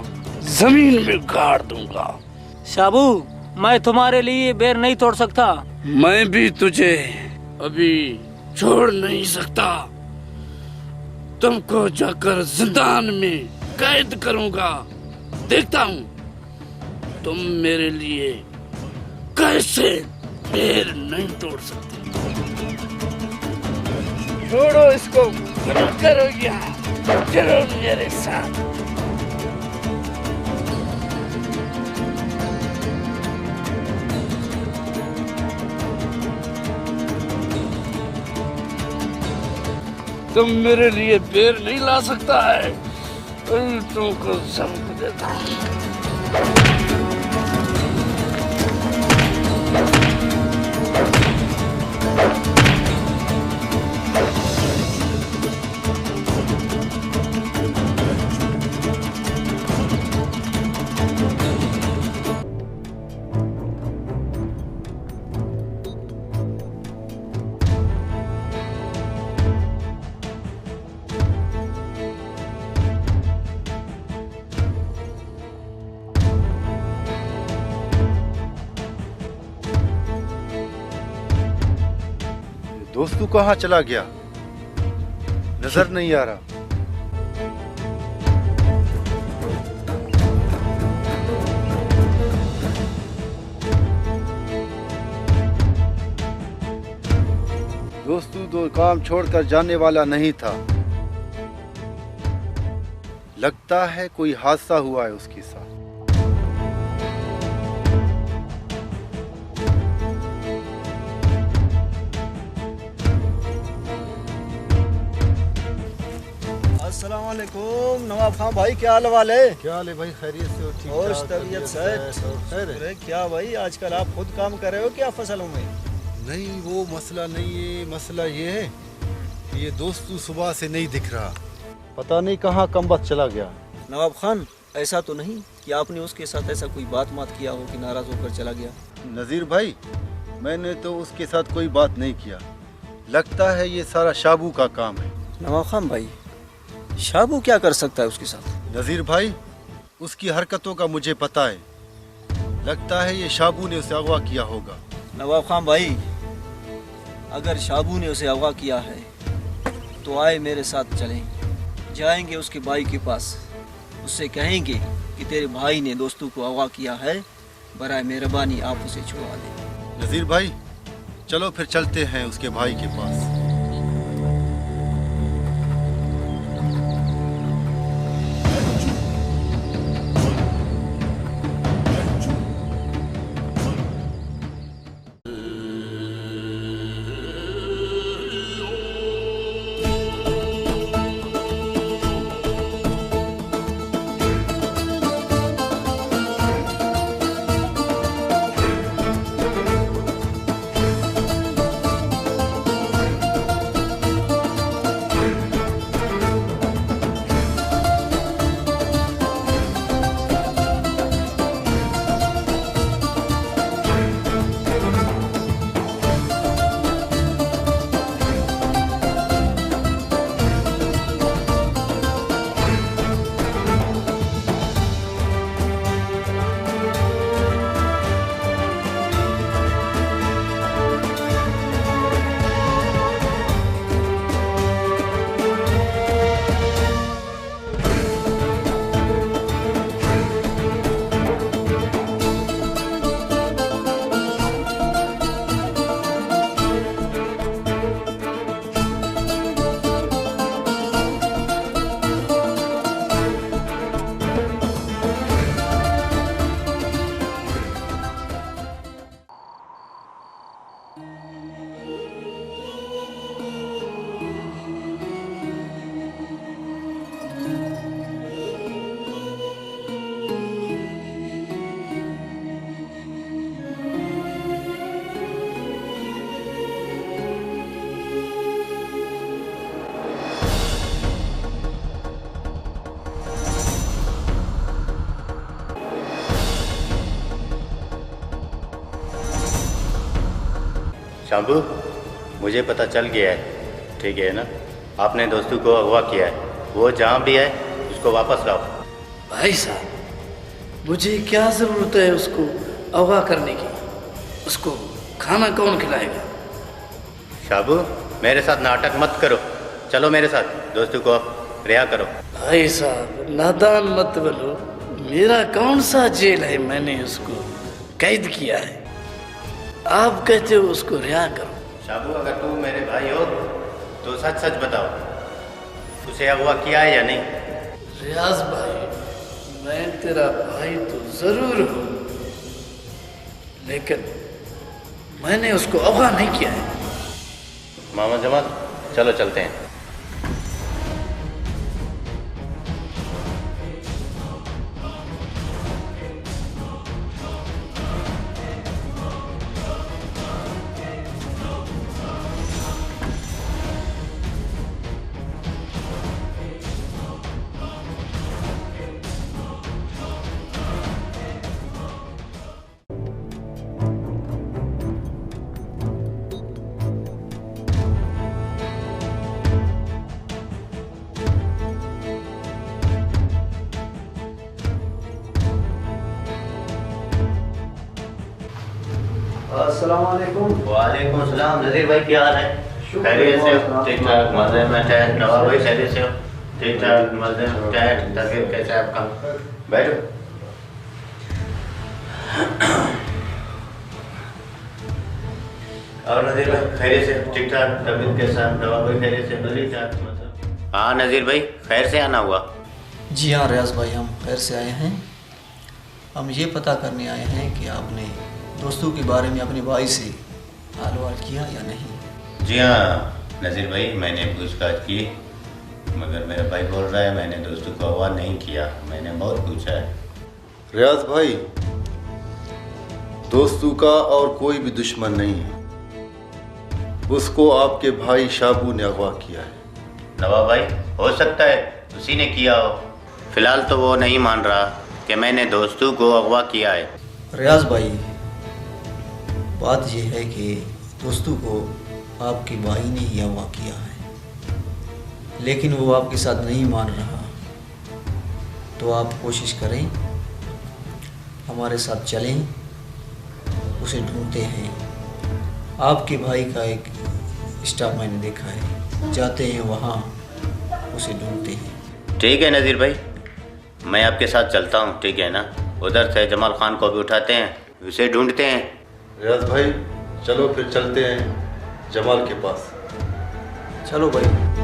जमीन में गाड़ दूंगा। शाबू, मैं तुम्हारे लिए पैर नहीं तोड़ सकता। मैं भी तुझे अभी छोड़ नहीं सकता, तुमको जाकर जिंदान में कैद करूंगा। देखता हूँ तुम मेरे लिए कैसे पैर नहीं तोड़ सकते। छोड़ो इसको, करो क्या, चलो मेरे साथ। तुम मेरे लिए पैर नहीं ला सकता है, तुमको सबक देता हूँ। दोस्तू कहाँ चला गया, नजर नहीं आ रहा। दोस्तू तो काम छोड़कर जाने वाला नहीं था, लगता है कोई हादसा हुआ है उसके साथ। अस्सलामुअलैकुम नवाब खान भाई, क्या हाल वाल है? क्या हाल है भाई, खैरियत से हो? ठीक होश ठाक, तबीयत सेट? खैर है? अरे क्या भाई आजकल आप खुद काम कर रहे हो क्या फसलों में? नहीं वो मसला नहीं है, मसला ये है कि ये दोस्तू सुबह से नहीं दिख रहा, पता नहीं कहाँ कमबख्त चला गया। नवाब खान ऐसा तो नहीं कि आपने उसके साथ ऐसा कोई बात किया हो कि नाराज होकर चला गया? नज़ीर भाई, मैंने तो उसके साथ कोई बात नहीं किया, लगता है ये सारा शाबू का काम है। नवाब खान भाई, शाबू क्या कर सकता है उसके साथ? नज़ीर भाई, उसकी हरकतों का मुझे पता है, लगता है ये शाबू ने उसे अगवा किया होगा। नवाब खान भाई, अगर शाबू ने उसे अगवा किया है तो आए मेरे साथ चलें, जाएंगे उसके भाई के पास, उससे कहेंगे कि तेरे भाई ने दोस्तों को अगवा किया है, बराए मेहरबानी आप उसे छुड़वा दें। नज़ीर भाई चलो फिर चलते हैं उसके भाई के पास। शाम्बू, मुझे पता चल गया है, ठीक है ना? आपने दोस्तों को अगवा किया है, वो जहाँ भी है उसको वापस लाओ। भाई साहब, मुझे क्या जरूरत है उसको अगवा करने की? उसको खाना कौन खिलाएगा? शाबू, मेरे साथ नाटक मत करो, चलो मेरे साथ, दोस्तों को रिहा करो। भाई साहब नादान मत बोलो, मेरा कौन सा जेल है, मैंने उसको कैद किया है, आप कहते हो उसको रिहा करो। शाबू, अगर तू मेरे भाई हो तो सच सच बताओ, उसे अगवा किया है या नहीं? रियाज भाई, मैं तेरा भाई तो जरूर हूँ, लेकिन मैंने उसको अगवा नहीं किया है। मामा जमाल, चलो चलते हैं। अस्सलामुअलैकुम। वालेकुम सलाम। नज़ीर भाई क्या हाल है? खैरियत से हो? ठीक ठाक, मज़े में? टैट नवाब भाई खैरियत से हो? ठीक ठाक, मज़े में? टैट तबीयत कैसे है आपका? बैठो। और नज़ीर भाई खैरियत से? ठीक ठाक, तबीयत कैसा है? नवाब भाई खैरियत से? ठीक ठाक। हाँ नज़ीर भाई, खैर से आना हुआ? जी हाँ रियाज भाई, हम खैर से आए हैं। हम ये पता करने आए हैं कि आपने दोस्तों के बारे में अपने भाई से हाल किया या नहीं। जी हाँ नज़ीर भाई, मैंने पूछताछ की, मगर मेरा भाई बोल रहा है मैंने दोस्तों को अगवा नहीं किया। मैंने बहुत पूछा है। रियाज भाई, दोस्तों का और कोई भी दुश्मन नहीं है, उसको आपके भाई शाबू ने अगवा किया है। नवाब भाई, हो सकता है उसी ने किया हो। फिलहाल तो वो नहीं मान रहा कि मैंने दोस्तों को अगवा किया है। रियाज भाई, बात यह है कि दोस्तों को आपके भाई ने ही अगवा किया है, लेकिन वो आपके साथ नहीं मान रहा। तो आप कोशिश करें, हमारे साथ चलें, उसे ढूंढते हैं। आपके भाई का एक स्टाफ मैंने देखा है, जाते हैं वहाँ, उसे ढूंढते हैं। ठीक है नज़ीर भाई, मैं आपके साथ चलता हूँ, ठीक है ना? उधर से जमाल खान को भी उठाते हैं, उसे ढूंढते हैं। रियाज भाई चलो फिर चलते हैं जमाल के पास। चलो भाई।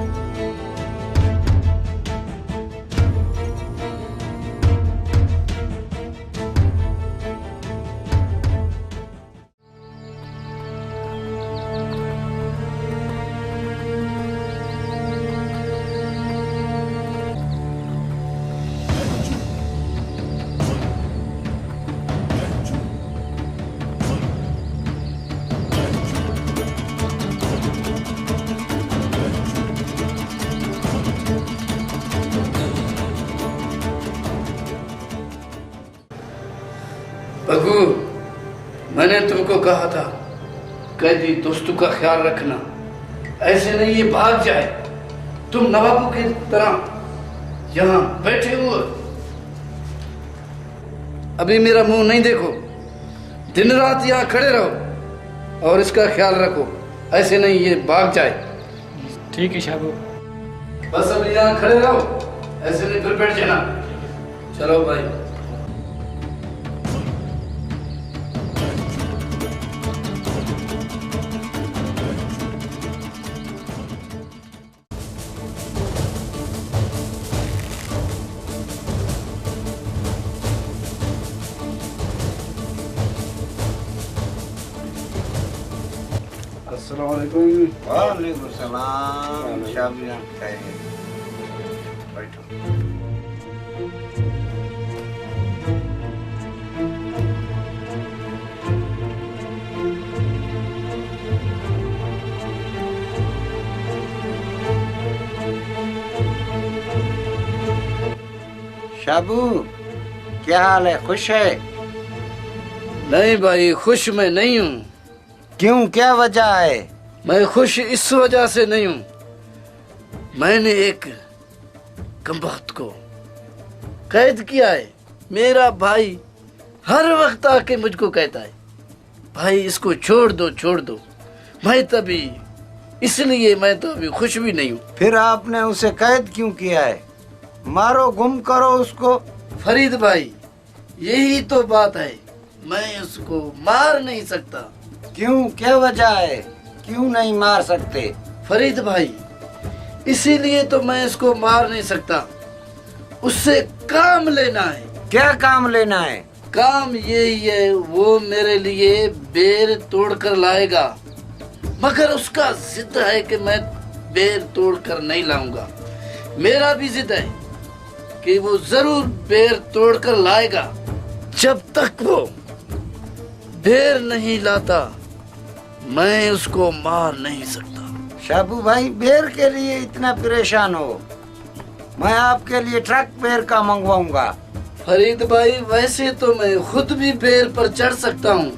बगू, मैंने तुमको कहा था कैदी दोस्तों का ख्याल रखना, ऐसे नहीं ये भाग जाए। तुम नवाबों की तरह यहाँ बैठे हुए, अभी मेरा मुंह नहीं देखो, दिन रात यहाँ खड़े रहो और इसका ख्याल रखो, ऐसे नहीं ये भाग जाए। ठीक है शाबू। बस अभी यहाँ खड़े रहो, ऐसे नहीं फिर बैठ जाना। चलो भाई। अस्सलामुअलैकुम। वालेकुम सलाम। शाबियां खैरियत? बैठो। शाबू, क्या हाल है? खुश है? नहीं भाई, खुश मैं नहीं हूँ। क्यों, क्या वजह है? मैं खुश इस वजह से नहीं हूँ, मैंने एक कमबख्त को कैद किया है। मेरा भाई हर वक्त आके मुझको कहता है, भाई इसको छोड़ दो छोड़ दो। मैं तभी, इसलिए मैं तो अभी खुश भी नहीं हूँ। फिर आपने उसे कैद क्यों किया है? मारो, गुम करो उसको। फरीद भाई, यही तो बात है, मैं उसको मार नहीं सकता। क्यों, क्या वजह है? क्यों नहीं मार सकते? फरीद भाई, इसीलिए तो मैं इसको मार नहीं सकता। उससे काम लेना है। क्या काम लेना है? काम यही है, वो मेरे लिए बेर तोड़ कर लाएगा, मगर उसका जिद है कि मैं बेर तोड़ कर नहीं लाऊंगा। मेरा भी जिद है कि वो जरूर बेर तोड़ कर लाएगा। जब तक वो बेर नहीं लाता मैं उसको मार नहीं सकता। शाबू भाई, बेर के लिए इतना परेशान हो? मैं आपके लिए ट्रक बेर का मंगवाऊंगा। फरीद भाई, वैसे तो मैं खुद भी बेर पर चढ़ सकता हूँ,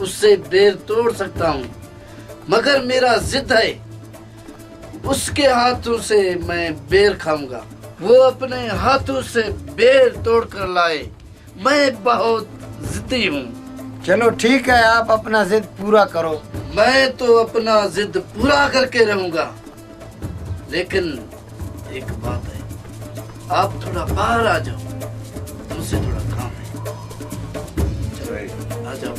उससे बेर तोड़ सकता हूँ, मगर मेरा जिद है उसके हाथों से मैं बेर खाऊंगा। वो अपने हाथों से बेर तोड़ कर लाए। मैं बहुत जिद्दी हूँ। चलो ठीक है, आप अपना जिद पूरा करो। मैं तो अपना जिद पूरा करके रहूंगा, लेकिन एक बात है, आप थोड़ा बाहर आ जाओ, मुझसे थोड़ा काम है। चलो आ जाओ।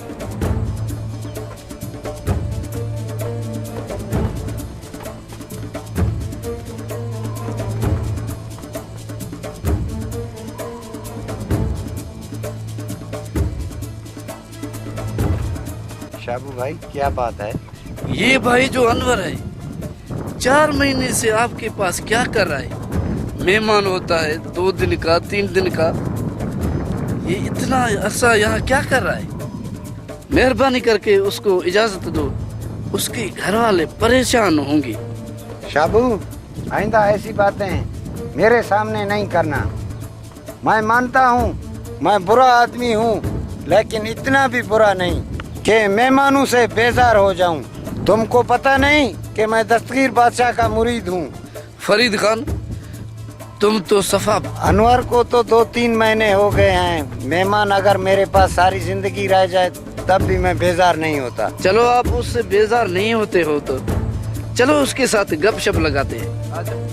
शाबू भाई, क्या बात है? ये भाई जो अनवर है 4 महीने से आपके पास क्या कर रहा है? मेहमान होता है 2 दिन का 3 दिन का, ये इतना अरसा यहाँ क्या कर रहा है? मेहरबानी करके उसको इजाजत दो, उसके घर वाले परेशान होंगे। शाबू, आइंदा ऐसी बातें मेरे सामने नहीं करना। मैं मानता हूँ मैं बुरा आदमी हूँ, लेकिन इतना भी बुरा नहीं कि मेहमानों से बेजार हो जाऊं। तुमको पता नहीं कि मैं दस्तगीर बादशाह का मुरीद हूँ। फरीद खान, तुम तो सफा। अनवर को तो 2-3 महीने हो गए हैं। मेहमान अगर मेरे पास सारी जिंदगी रह जाए तब भी मैं बेजार नहीं होता। चलो आप उससे बेजार नहीं होते हो तो चलो उसके साथ गपशप लगाते हैं। आ जाओ।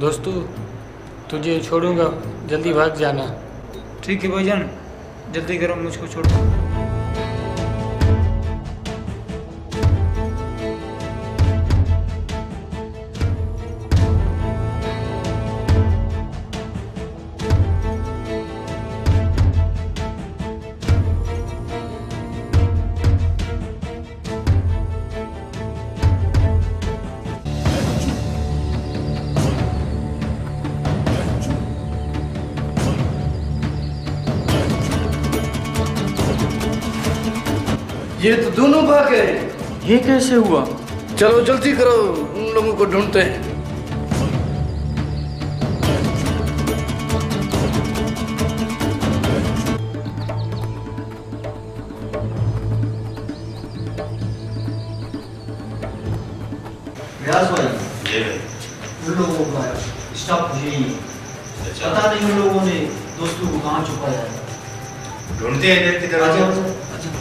दोस्तों, तुझे छोड़ूंगा, जल्दी भाग जाना। ठीक है भाईजान, जल्दी करो, मुझको छोड़ो। ये तो दोनों भाग गए। ये कैसे हुआ? चलो जल्दी करो, उन लोगों को ढूंढते हैं। व्यास भाई, उन लोगों का स्टॉप यही है। पता नहीं उन लोगों ने दोस्तों को कहाँ छुपाया है। ढूंढते हैं इधर की तरफ। अच्छा।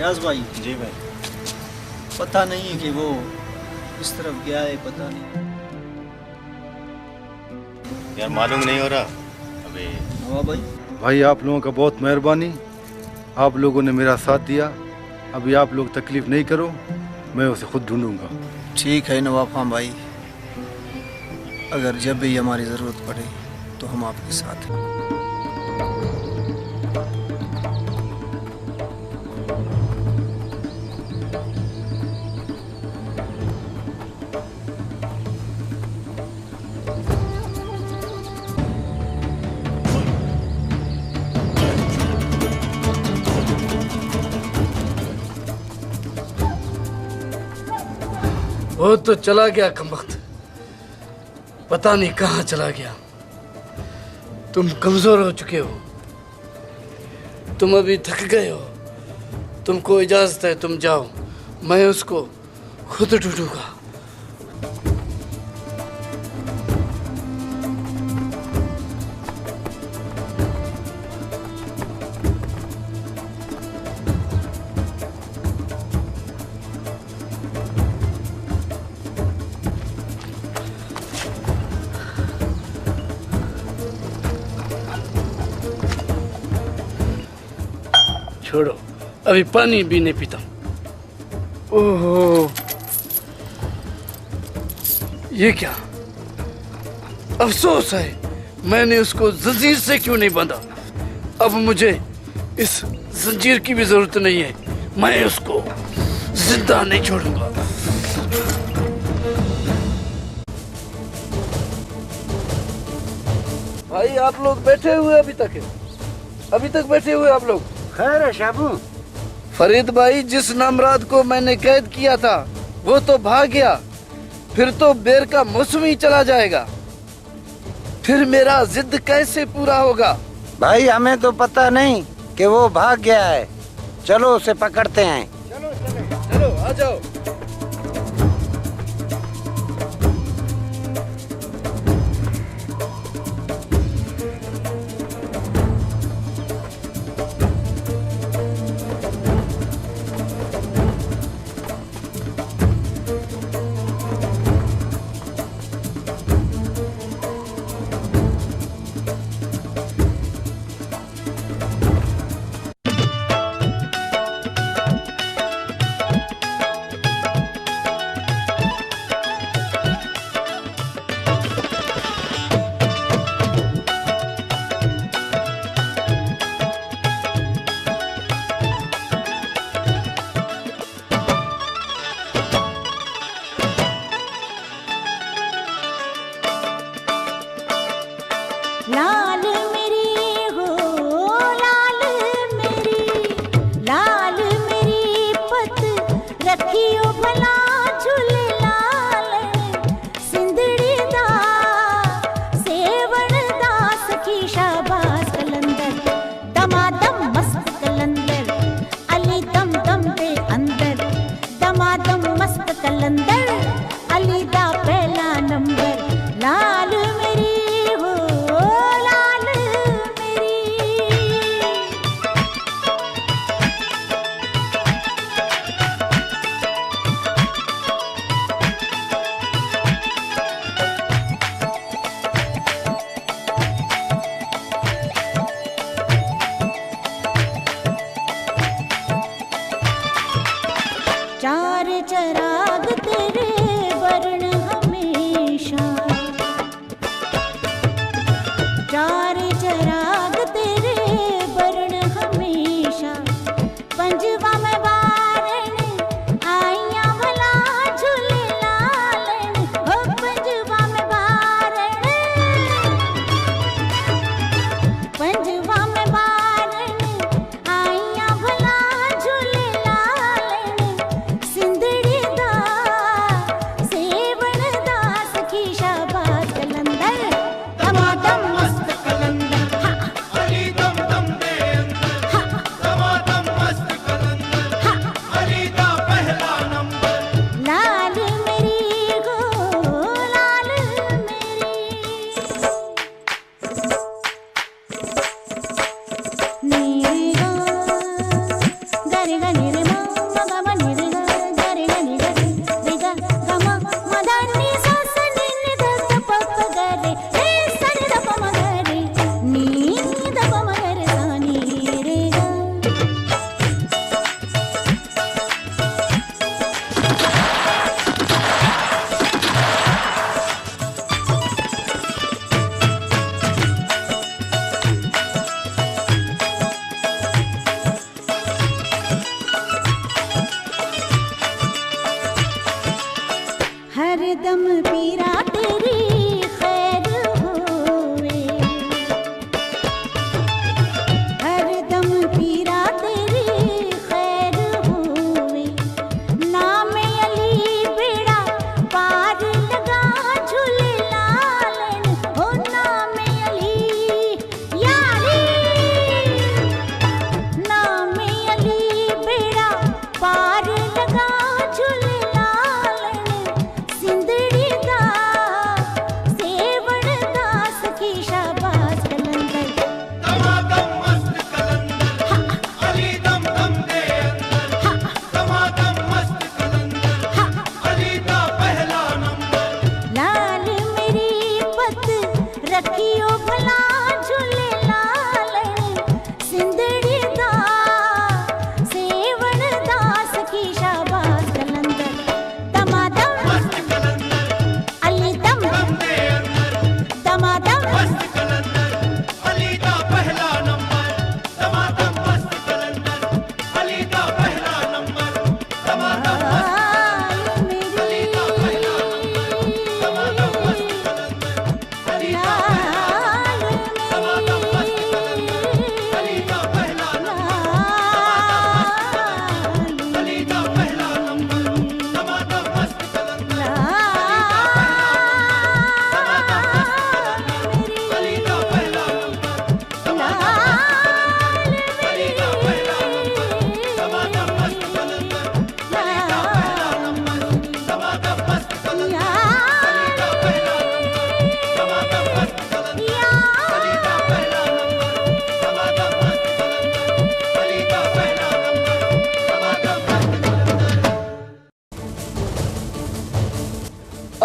रियाज भाई, जी भाई। पता नहीं है कि वो इस तरफ गया है, पता नहीं यार, मालूम नहीं हो रहा अभी। हाँ भाई, भाई आप लोगों का बहुत मेहरबानी, आप लोगों ने मेरा साथ दिया। अभी आप लोग तकलीफ नहीं करो, मैं उसे खुद ढूंढूंगा। ठीक है नवाब खान भाई, अगर जब भी हमारी ज़रूरत पड़े तो हम आपके साथ हैं। वो तो चला गया कमबख्त, पता नहीं कहाँ चला गया। तुम कमजोर हो चुके हो, तुम अभी थक गए हो, तुमको इजाजत है, तुम जाओ, मैं उसको खुद ढूंढूंगा। छोड़ो, अभी पानी भी नहीं पीता। ओहो, ये क्या अफसोस है, मैंने उसको जंजीर से क्यों नहीं बांधा। अब मुझे इस जंजीर की भी जरूरत नहीं है, मैं उसको जिंदा नहीं छोड़ूंगा। भाई आप लोग बैठे हुए अभी तक बैठे हुए आप लोग? खैर है शाबू। फरीद भाई, जिस नामराद को मैंने कैद किया था वो तो भाग गया, फिर तो बेर का मौसम ही चला जाएगा, फिर मेरा जिद कैसे पूरा होगा? भाई हमें तो पता नहीं कि वो भाग गया है, चलो उसे पकड़ते हैं। चलो आ जाओ।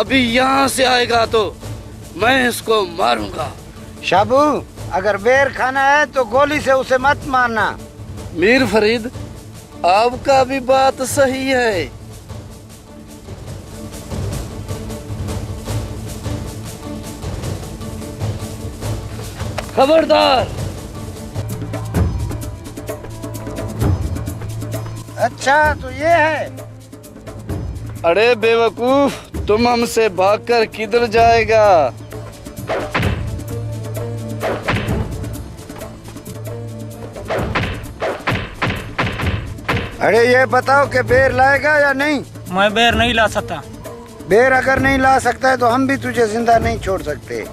अभी यहाँ से आएगा तो मैं इसको मारूंगा। शाबू, अगर बेर खाना है तो गोली से उसे मत मारना। मीर फरीद, आपका भी बात सही है। खबरदार। अच्छा तो ये है। अरे बेवकूफ, तुम हमसे भागकर किधर जाएगा? अरे ये बताओ कि बेर लाएगा या नहीं? मैं बेर नहीं ला सकता। बेर अगर नहीं ला सकता है तो हम भी तुझे जिंदा नहीं छोड़ सकते।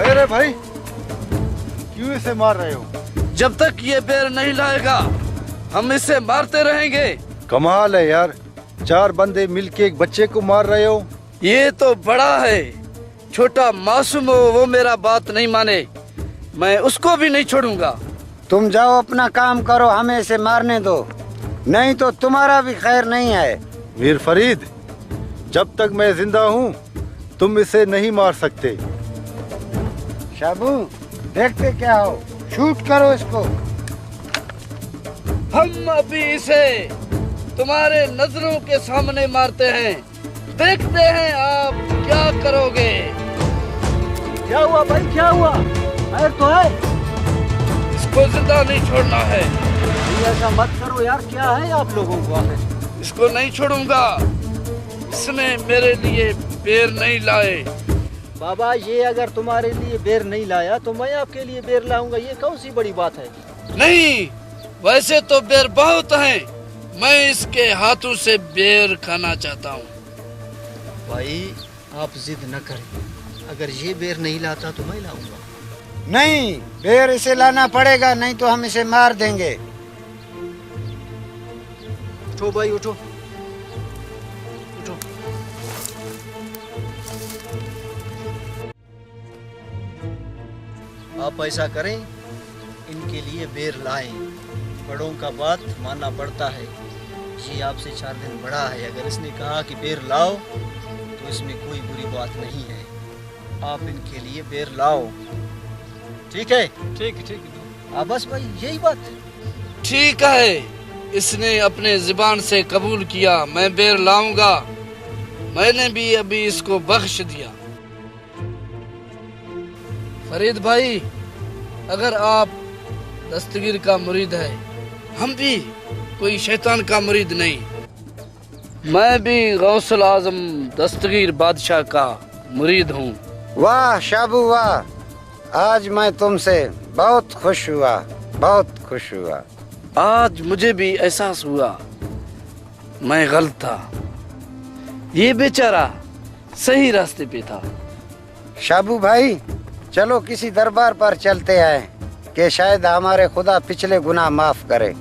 अरे भाई, क्यों इसे मार रहे हो? जब तक ये बेर नहीं लाएगा हम इसे मारते रहेंगे। कमाल है यार, 4 बंदे मिलके एक बच्चे को मार रहे हो। ये तो बड़ा है, छोटा मासूम हो वो मेरा बात नहीं माने, मैं उसको भी नहीं छोड़ूंगा। तुम जाओ अपना काम करो, हमें इसे मारने दो, नहीं तो तुम्हारा भी खैर नहीं है। मीर फरीद, जब तक मैं जिंदा हूँ तुम इसे नहीं मार सकते। शाबू, देखते क्या हो, शूट करो इसको। हम अभी इसे तुम्हारे नजरों के सामने मारते हैं, देखते हैं आप क्या करोगे। क्या हुआ भाई, क्या हुआ? है तो है, इसको जिंदा नहीं छोड़ना है। ऐसा मत करो यार, क्या है आप लोगों को आखिर? इसको नहीं छोड़ूंगा, इसने मेरे लिए बेर नहीं लाए। बाबा, ये अगर तुम्हारे लिए बेर नहीं लाया तो मैं आपके लिए बेर लाऊंगा, ये कौन सी बड़ी बात है? नहीं, वैसे तो बेर बहुत हैं, मैं इसके हाथों से बेर खाना चाहता हूँ। भाई आप जिद न करें, अगर ये बेर नहीं लाता तो मैं लाऊंगा। नहीं, बेर इसे लाना पड़ेगा, नहीं तो हम इसे मार देंगे। उठो भाई, उठो उठो। आप ऐसा करें, इनके लिए बेर लाएं, बड़ों का बात मानना पड़ता है। ये आपसे 4 दिन बड़ा है, अगर इसने कहा कि बेर लाओ तो इसमें कोई बुरी बात नहीं है। आप इनके लिए बेर लाओ, ठीक है? ठीक ठीक। बस भाई यही बात। ठीक है, इसने अपने जुबान से कबूल किया, मैं बेर लाऊंगा। मैंने भी अभी इसको बख्श दिया। फरीद भाई, अगर आप दस्तगीर का मुरीद है, हम भी कोई शैतान का मुरीद नहीं। मैं भी गौसल आजम दस्तगीर बादशाह का मुरीद हूँ। वाह शाबू वाह, आज मैं तुमसे बहुत खुश हुआ, बहुत खुश हुआ। आज मुझे भी एहसास हुआ मैं गलत था, ये बेचारा सही रास्ते पे था। शाबू भाई, चलो किसी दरबार पर चलते हैं कि शायद हमारे खुदा पिछले गुनाह माफ करे,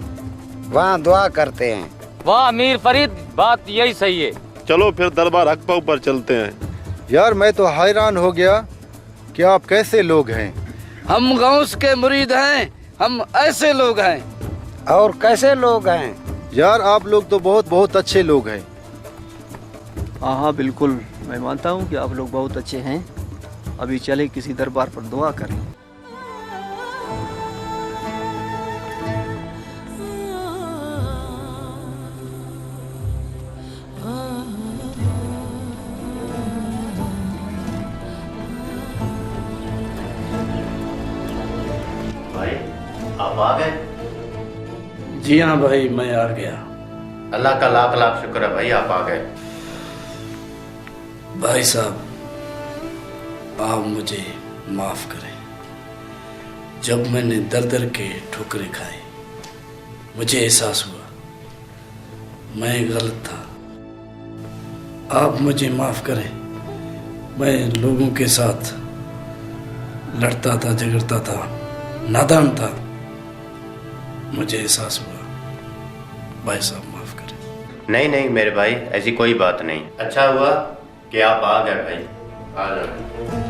वहाँ दुआ करते हैं। वाह मीर फरीद, बात यही सही है। चलो फिर दरबार अकबर पर चलते हैं। यार मैं तो हैरान हो गया कि आप कैसे लोग हैं। हम गौस के मुरीद हैं, हम ऐसे लोग हैं। और कैसे लोग हैं? यार आप लोग तो बहुत बहुत अच्छे लोग हैं। हाँ हाँ बिल्कुल, मैं मानता हूँ कि आप लोग बहुत अच्छे हैं। अभी चले किसी दरबार पर दुआ करें। भाई आप आ गए? जी हाँ भाई, मैं आ गया। अल्लाह का लाख लाख शुक्र है भाई, आप आ गए। भाई साहब, आप मुझे माफ करें। जब मैंने दर दर के ठोकरें खाई, मुझे एहसास हुआ मैं गलत था। आप मुझे माफ करें। मैं लोगों के साथ लड़ता था, झगड़ता था, नादान था। मुझे एहसास हुआ। भाई साहब माफ करें। नहीं नहीं मेरे भाई, ऐसी कोई बात नहीं। अच्छा हुआ कि आप आ गए भाई, आ जाओ।